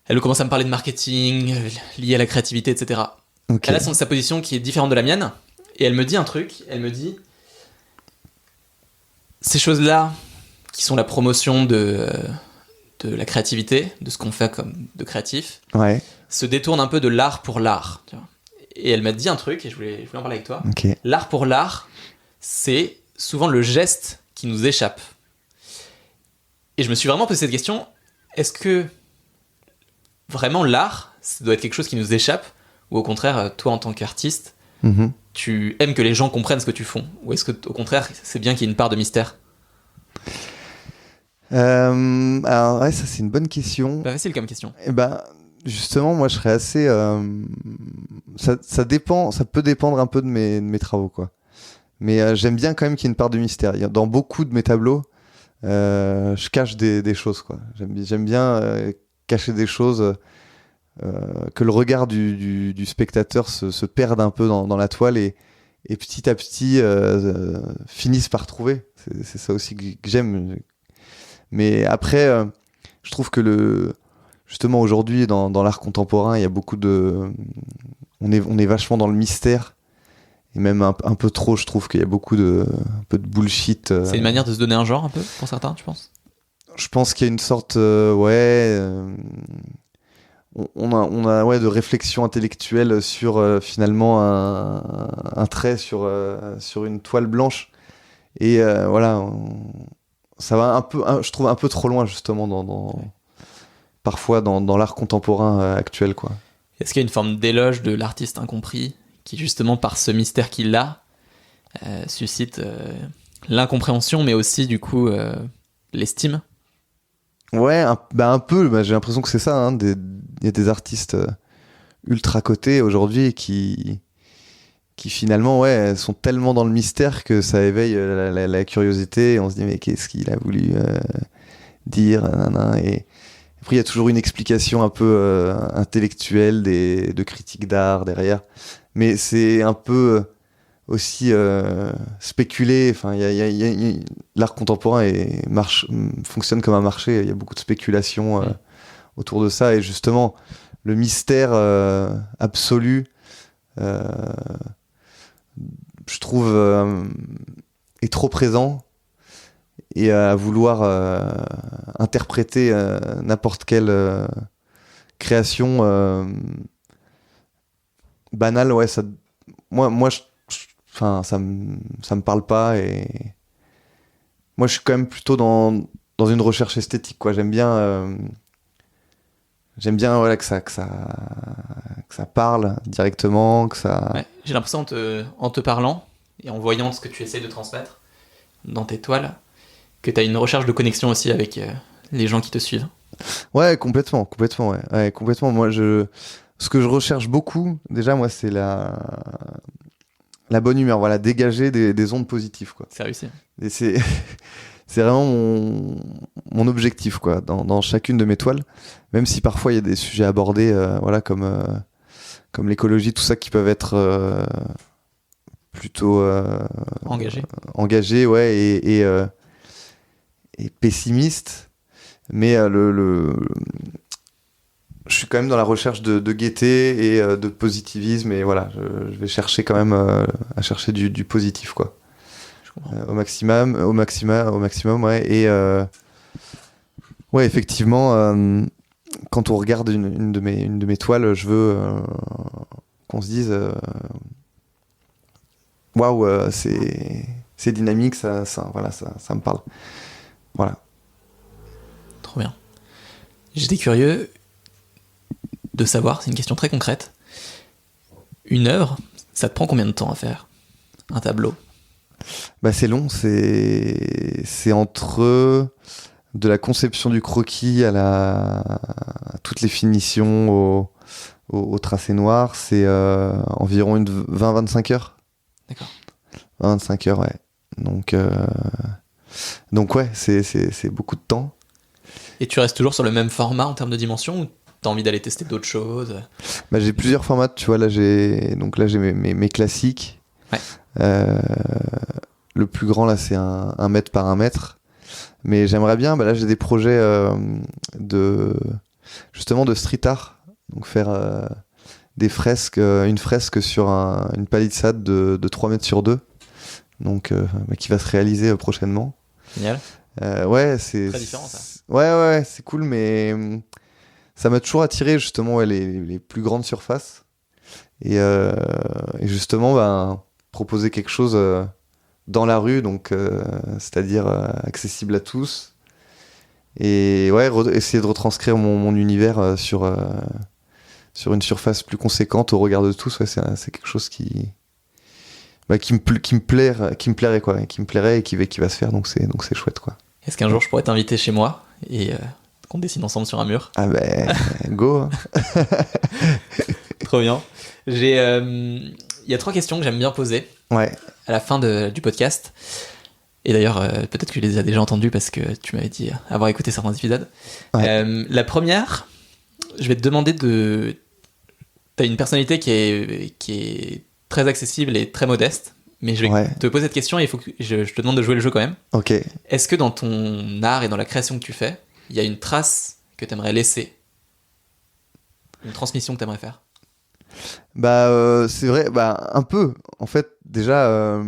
elle commence à me parler de marketing, lié à la créativité, etc. Okay. Elle a sa position qui est différente de la mienne, et elle me dit un truc, elle me dit... Ces choses-là, qui sont la promotion de la créativité, de ce qu'on fait comme de créatif, ouais, se détournent un peu de l'art pour l'art, tu vois. Et elle m'a dit un truc, et je voulais en parler avec toi. Okay. L'art pour l'art, c'est souvent le geste qui nous échappe. Et je me suis vraiment posé cette question, est-ce que vraiment l'art, ça doit être quelque chose qui nous échappe, ou au contraire, toi en tant qu'artiste, tu aimes que les gens comprennent ce que tu fais, ou est-ce que au contraire, c'est bien qu'il y ait une part de mystère ? Alors ouais, ça c'est une bonne question. Pas facile comme question. Et justement, moi je serais assez... ça dépend, ça peut dépendre un peu de mes travaux, quoi. Mais j'aime bien quand même qu'il y ait une part de mystère. Dans beaucoup de mes tableaux, je cache des choses, quoi. J'aime bien cacher des choses, que le regard du spectateur se perde un peu dans la toile, et petit à petit finissent par trouver. C'est ça aussi que j'aime. Mais après, je trouve que justement aujourd'hui dans l'art contemporain, il y a beaucoup de... On est vachement dans le mystère. Et même un peu trop, je trouve qu'il y a un peu de bullshit. C'est une manière de se donner un genre un peu, pour certains, tu penses ? Je pense qu'il y a une sorte, on a ouais, de réflexion intellectuelle sur finalement un trait sur une toile blanche. Et voilà, ça va je trouve un peu trop loin justement parfois dans l'art contemporain actuel, quoi. Est-ce qu'il y a une forme d'éloge de l'artiste incompris qui, justement, par ce mystère qu'il a, suscite l'incompréhension, mais aussi, du coup, l'estime? Ouais, un peu. Bah, j'ai l'impression que c'est ça. Hein, il y a des artistes ultra cotés aujourd'hui qui finalement, ouais, sont tellement dans le mystère que ça éveille la curiosité. Et on se dit, mais qu'est-ce qu'il a voulu dire, nanana. Et après, il y a toujours une explication un peu intellectuelle de critiques d'art derrière. Mais c'est un peu aussi spéculé. Enfin, l'art contemporain fonctionne comme un marché. Il y a beaucoup de spéculation autour de ça. Et justement, le mystère absolu, je trouve, est trop présent. Et à vouloir interpréter n'importe quelle création banale, ouais, enfin, ça me parle pas. Et moi, je suis quand même plutôt dans une recherche esthétique, quoi. J'aime bien, voilà, que ça parle directement, que ça. Ouais, j'ai l'impression en te parlant et en voyant ce que tu essaies de transmettre dans tes toiles, que tu as une recherche de connexion aussi avec les gens qui te suivent. Ouais, complètement, ouais. Ouais, complètement. Moi, ce que je recherche beaucoup, déjà, moi, c'est la bonne humeur, voilà, dégager des ondes positives, quoi. C'est réussi. Et c'est vraiment mon objectif, quoi, dans chacune de mes toiles. Même si parfois il y a des sujets abordés, voilà, comme l'écologie, tout ça, qui peuvent être plutôt engagés, ouais, et pessimistes. Mais je suis quand même dans la recherche de gaieté et de positivisme, et voilà, je vais chercher quand même à chercher du positif, quoi. Au maximum, ouais. Et ouais, effectivement, quand on regarde une de mes toiles, je veux qu'on se dise waouh, c'est dynamique, voilà, ça me parle. Voilà. Trop bien. J'étais curieux de savoir, c'est une question très concrète. Une œuvre, ça te prend combien de temps à faire? Un tableau? Bah, c'est long, c'est entre de la conception du croquis à toutes les finitions au tracé noir, c'est environ 20-25 heures. D'accord. 25 heures, ouais. Donc ouais, c'est beaucoup de temps. Et tu restes toujours sur le même format en termes de dimension, ou t'as envie d'aller tester d'autres choses? Bah, j'ai plusieurs formats, tu vois, là j'ai mes classiques. Ouais. Le plus grand là c'est 1 mètre par 1 mètre. Mais j'aimerais bien, bah là j'ai des projets justement de street art. Donc faire des fresques, une fresque sur une palissade de 3 mètres sur 2. Donc qui va se réaliser prochainement. Génial. Ouais, c'est très différent, ça. Ouais, c'est cool, mais ça m'a toujours attiré justement, ouais, les plus grandes surfaces. Et justement, ben, proposer quelque chose dans la rue, donc c'est-à-dire accessible à tous. Et ouais, essayer de retranscrire mon univers sur une surface plus conséquente au regard de tous. Ouais, c'est quelque chose qui me plairait, quoi, qui me plairait et qui va se faire. Donc c'est chouette, quoi. Est-ce qu'un jour je pourrais t'inviter chez moi et qu'on dessine ensemble sur un mur? Ah ben, go, hein. Trop bien. Il y a 3 questions que j'aime bien poser, ouais, à la fin du podcast. Et d'ailleurs, peut-être que tu les as déjà entendues parce que tu m'avais dit avoir écouté certains épisodes. Ouais. La première, je vais te demander T'as une personnalité qui est très accessible et très modeste, mais je vais te poser cette question et il faut que je te demande de jouer le jeu quand même. Ok. Est-ce que dans ton art et dans la création que tu fais, il y a une trace que tu aimerais laisser? Une transmission que tu aimerais faire? Bah, c'est vrai, bah, un peu. En fait, déjà,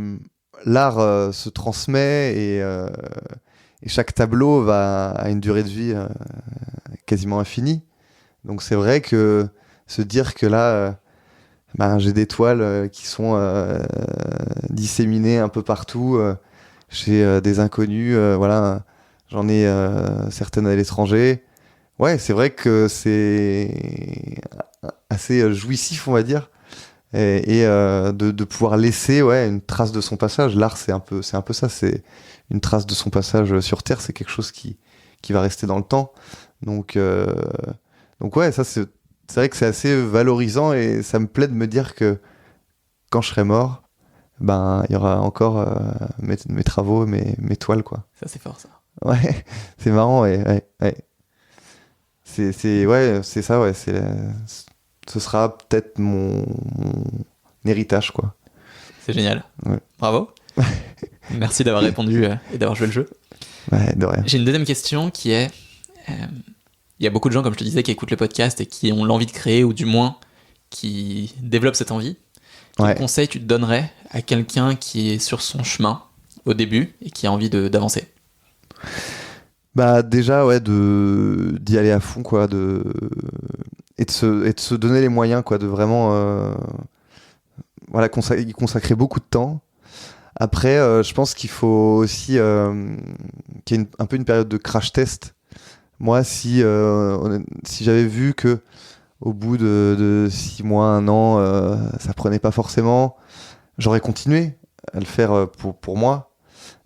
l'art se transmet et chaque tableau a une durée de vie quasiment infinie. Donc c'est vrai que se dire que là, j'ai des toiles qui sont disséminées un peu partout. chez des inconnus, voilà. J'en ai certaines à l'étranger. Ouais, c'est vrai que c'est assez jouissif, on va dire, et de pouvoir laisser une trace de son passage. L'art, c'est un peu ça, c'est une trace de son passage sur Terre, c'est quelque chose qui va rester dans le temps. Donc, ouais, ça, c'est vrai que c'est assez valorisant et ça me plaît de me dire que quand je serai mort, ben, il y aura encore mes travaux, mes toiles, quoi. Ça, c'est fort, ça. Ouais, c'est marrant, ouais. C'est ça, ouais. Ce sera peut-être mon héritage, quoi. C'est génial. Ouais. Bravo. Merci d'avoir répondu et d'avoir joué le jeu. Ouais, de rien. J'ai une deuxième question qui est... il y a beaucoup de gens, comme je te disais, qui écoutent le podcast et qui ont l'envie de créer, ou du moins qui développent cette envie. Quel conseil tu te donnerais à quelqu'un qui est sur son chemin au début et qui a envie d'avancer? Bah déjà, ouais, d'y aller à fond, quoi, et de se donner les moyens, quoi, de vraiment voilà, y consacrer beaucoup de temps. Après, je pense qu'il faut aussi qu'il y ait un peu une période de crash test. Moi, si j'avais vu que au bout de 6 mois, 1 an, ça prenait pas forcément, j'aurais continué à le faire pour moi,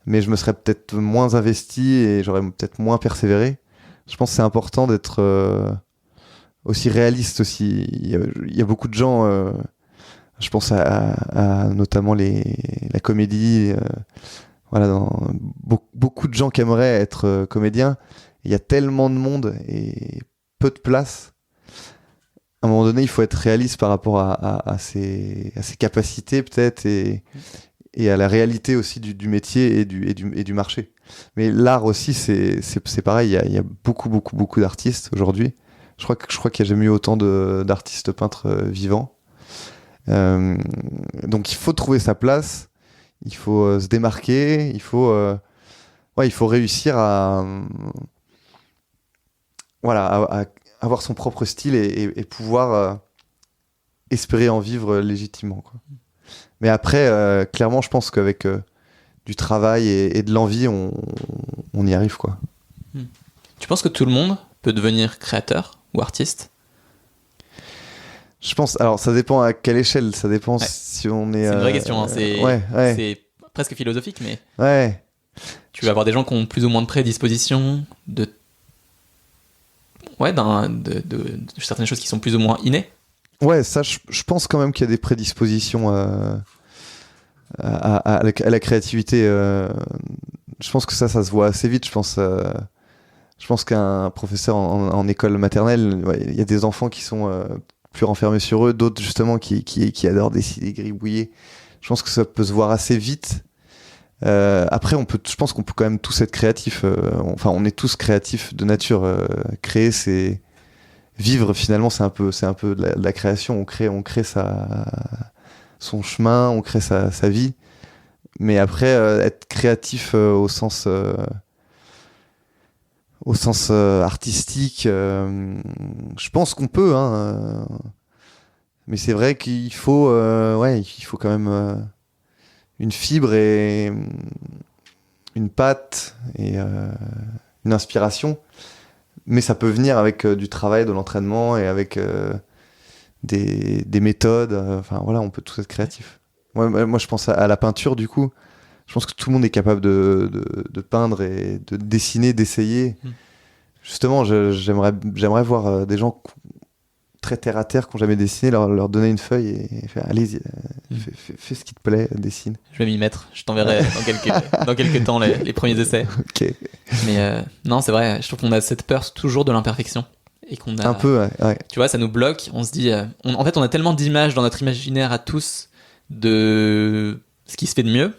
mais je me serais peut-être moins investi et j'aurais peut-être moins persévéré. Je pense que c'est important d'être aussi réaliste aussi. Il y a beaucoup de gens, je pense à notamment la comédie, voilà, beaucoup de gens qui aimeraient être comédiens. Il y a tellement de monde et peu de place. À un moment donné, il faut être réaliste par rapport à ses capacités peut-être et à la réalité aussi du métier et du marché. Mais l'art aussi, c'est pareil. Il y a beaucoup d'artistes aujourd'hui. Je crois qu'il n'y a jamais eu autant d'artistes peintres vivants. Donc il faut trouver sa place. Il faut se démarquer. Il faut réussir à avoir son propre style et pouvoir espérer en vivre légitimement, quoi. Mais après, clairement, je pense qu'avec du travail et de l'envie, on y arrive, quoi. Tu penses que tout le monde peut devenir créateur ou artiste? Je pense, alors ça dépend à quelle échelle, ça dépend si on est... C'est une vraie question, hein. C'est presque philosophique, mais ouais. Tu vas avoir des gens qui ont plus ou moins de prédisposition, de certaines choses qui sont plus ou moins innées. Ouais, ça, je pense quand même qu'il y a des prédispositions à la créativité. Je pense que ça se voit assez vite. Je pense qu'un professeur en école maternelle, il y a des enfants qui sont plus renfermés sur eux, d'autres justement qui adorent dessiner, gribouiller. Je pense que ça peut se voir assez vite. Après, je pense qu'on peut quand même tous être créatifs. On est tous créatifs de nature. Créer, c'est vivre. Finalement, c'est un peu de la création. On crée son chemin, on crée sa vie. Mais après, être créatif au sens artistique, je pense qu'on peut. Hein, mais c'est vrai qu'il faut, il faut quand même une fibre et une patte et une inspiration. Mais ça peut venir avec du travail, de l'entraînement et avec des méthodes. Enfin voilà, on peut tous être créatifs. Moi, je pense à la peinture, du coup. Je pense que tout le monde est capable de peindre et de dessiner, d'essayer. Justement, j'aimerais voir des gens très terre à terre qui n'ont jamais dessiné, leur donner une feuille et faire allez-y, fais ce qui te plaît, dessine. Je vais m'y mettre, je t'enverrai dans quelques temps les premiers essais. Ok. Mais non, c'est vrai, je trouve qu'on a cette peur toujours de l'imperfection. Et qu'on a, un peu, ouais. Tu vois, ça nous bloque, on se dit... en fait, on a tellement d'images dans notre imaginaire à tous de ce qui se fait de mieux,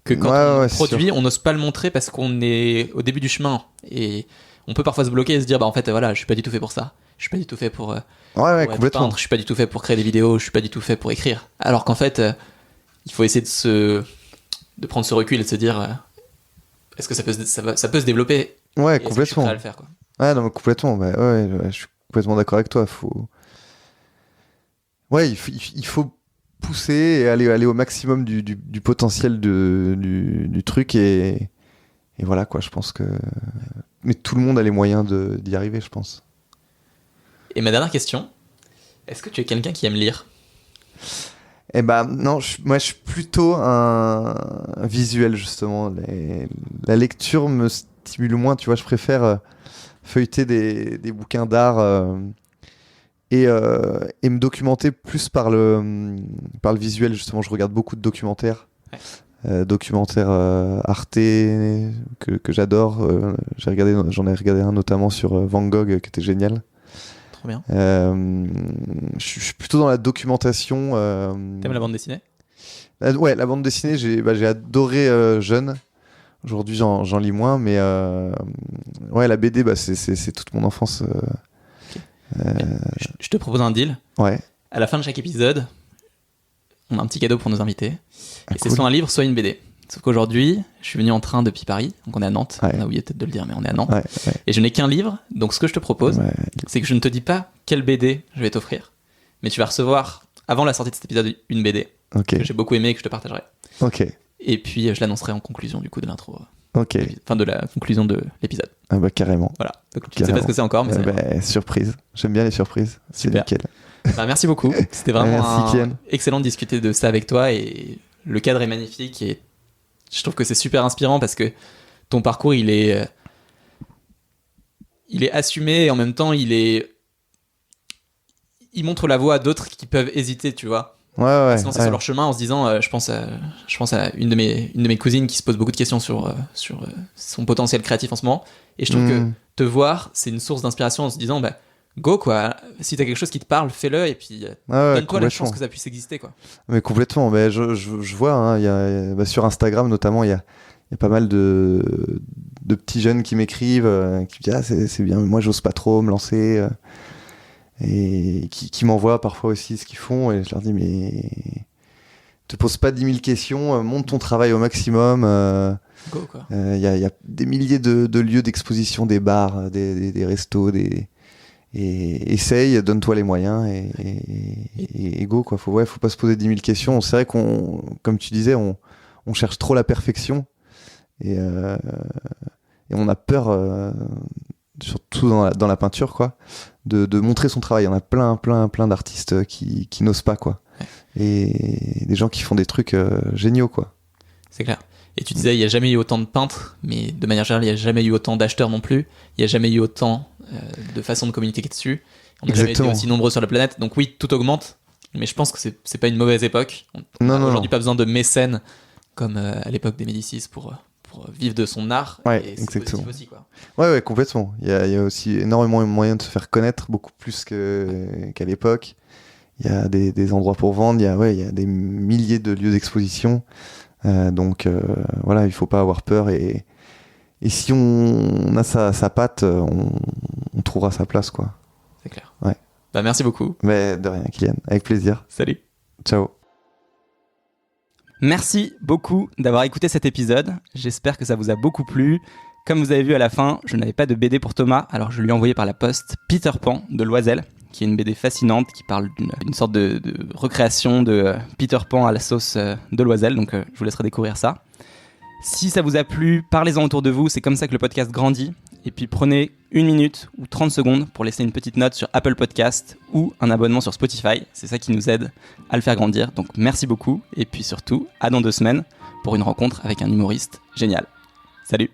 que quand on produit, on n'ose pas le montrer parce qu'on est au début du chemin. Et on peut parfois se bloquer et se dire, en fait, voilà, je suis pas du tout fait pour ça. Je suis pas du tout fait pour complètement. peindre, je suis pas du tout fait pour créer des vidéos, je suis pas du tout fait pour écrire. Alors qu'en fait, il faut essayer de prendre ce recul et de se dire, est-ce que ça peut se développer? Ouais, complètement. Est-ce que je suis prêt à le faire, quoi. Ouais, non, mais complètement. Je suis complètement d'accord avec toi. Il faut pousser et aller au maximum du potentiel du truc et voilà quoi, je pense que... Mais tout le monde a les moyens d'y arriver, je pense. Et ma dernière question, est-ce que tu es quelqu'un qui aime lire ? Eh ben non, moi je suis plutôt un visuel justement. La lecture me stimule moins, tu vois, je préfère feuilleter des bouquins d'art et me documenter plus par le visuel justement. Je regarde beaucoup de documentaires. Ouais. Documentaires Arte que j'adore. J'en ai regardé un notamment sur Van Gogh qui était génial. Trop bien. Je suis plutôt dans la documentation. T'aimes la bande dessinée ? Ouais, la bande dessinée, j'ai adoré jeune. Aujourd'hui, j'en lis moins, mais ouais, la BD, c'est toute mon enfance. Okay. Je te propose un deal. Ouais. À la fin de chaque épisode, on a un petit cadeau pour nos invités. Et cool. C'est soit un livre, soit une BD. Sauf qu'aujourd'hui, je suis venu en train depuis Paris, donc on est à Nantes. Ouais. On a oublié peut-être de le dire, mais on est à Nantes. Ouais. Et je n'ai qu'un livre, donc ce que je te propose, c'est que je ne te dis pas quelle BD je vais t'offrir, mais tu vas recevoir, avant la sortie de cet épisode, une BD que j'ai beaucoup aimée et que je te partagerai. Et puis je l'annoncerai en conclusion du coup de l'intro. Enfin de la conclusion de l'épisode. Ah bah carrément. Voilà. Donc tu ne sais pas ce que c'est encore, mais surprise. J'aime bien les surprises. Super. C'est nickel. Bah, merci beaucoup. C'était vraiment excellent de discuter de ça avec toi et le cadre est magnifique et je trouve que c'est super inspirant parce que ton parcours il est assumé et en même temps il montre la voie à d'autres qui peuvent hésiter, tu vois. Ouais. Se lancer sur leur chemin en se disant je pense à une de mes cousines qui se pose beaucoup de questions sur son potentiel créatif en ce moment et je trouve que te voir c'est une source d'inspiration en se disant go quoi, si t'as quelque chose qui te parle fais-le et puis donne-toi la chance que ça puisse exister quoi. Mais complètement, mais je vois hein, sur Instagram notamment il y a pas mal de petits jeunes qui m'écrivent qui me disent c'est bien mais moi j'ose pas trop me lancer et qui m'envoient parfois aussi ce qu'ils font et je leur dis mais te pose pas 10 000 questions, monte ton travail au maximum. Go quoi. Y a des milliers de lieux d'exposition, des bars, des restos, et essaye, donne-toi les moyens et go quoi. Faut pas se poser 10 000 questions. C'est vrai comme tu disais, on cherche trop la perfection et on a peur, surtout dans la peinture quoi, de montrer son travail. Il y en a plein d'artistes qui n'osent pas quoi. Et des gens qui font des trucs géniaux quoi. C'est clair. Et tu disais il n'y a jamais eu autant de peintres, mais de manière générale il n'y a jamais eu autant d'acheteurs non plus. Il n'y a jamais eu autant de façons de communiquer dessus. On n'a jamais été aussi nombreux sur la planète. Donc oui, tout augmente, mais je pense que c'est pas une mauvaise époque. On n'a aujourd'hui pas besoin de mécènes comme à l'époque des Médicis pour vivre de son art. Ouais, et exactement. C'est aussi, quoi. Ouais, complètement. Il y a aussi énormément de moyens de se faire connaître, beaucoup plus qu'à l'époque. Il y a des endroits pour vendre, il y a des milliers de lieux d'exposition. Donc voilà, il faut pas avoir peur et si on a sa patte, on trouvera sa place quoi. C'est clair. Ouais. Merci beaucoup. Mais de rien Kylian, avec plaisir. Salut. Ciao. Merci beaucoup d'avoir écouté cet épisode. J'espère que ça vous a beaucoup plu. Comme vous avez vu à la fin, je n'avais pas de BD pour Thomas, alors je lui ai envoyé par la poste Peter Pan de Loisel, qui est une BD fascinante qui parle d'une sorte de recréation de Peter Pan à la sauce de Loisel, donc je vous laisserai découvrir ça. Si ça vous a plu, parlez-en autour de vous, c'est comme ça que le podcast grandit. Et puis prenez 1 minute ou 30 secondes pour laisser une petite note sur Apple Podcast ou un abonnement sur Spotify, c'est ça qui nous aide à le faire grandir. Donc merci beaucoup et puis surtout, à dans 2 semaines pour une rencontre avec un humoriste génial. Salut!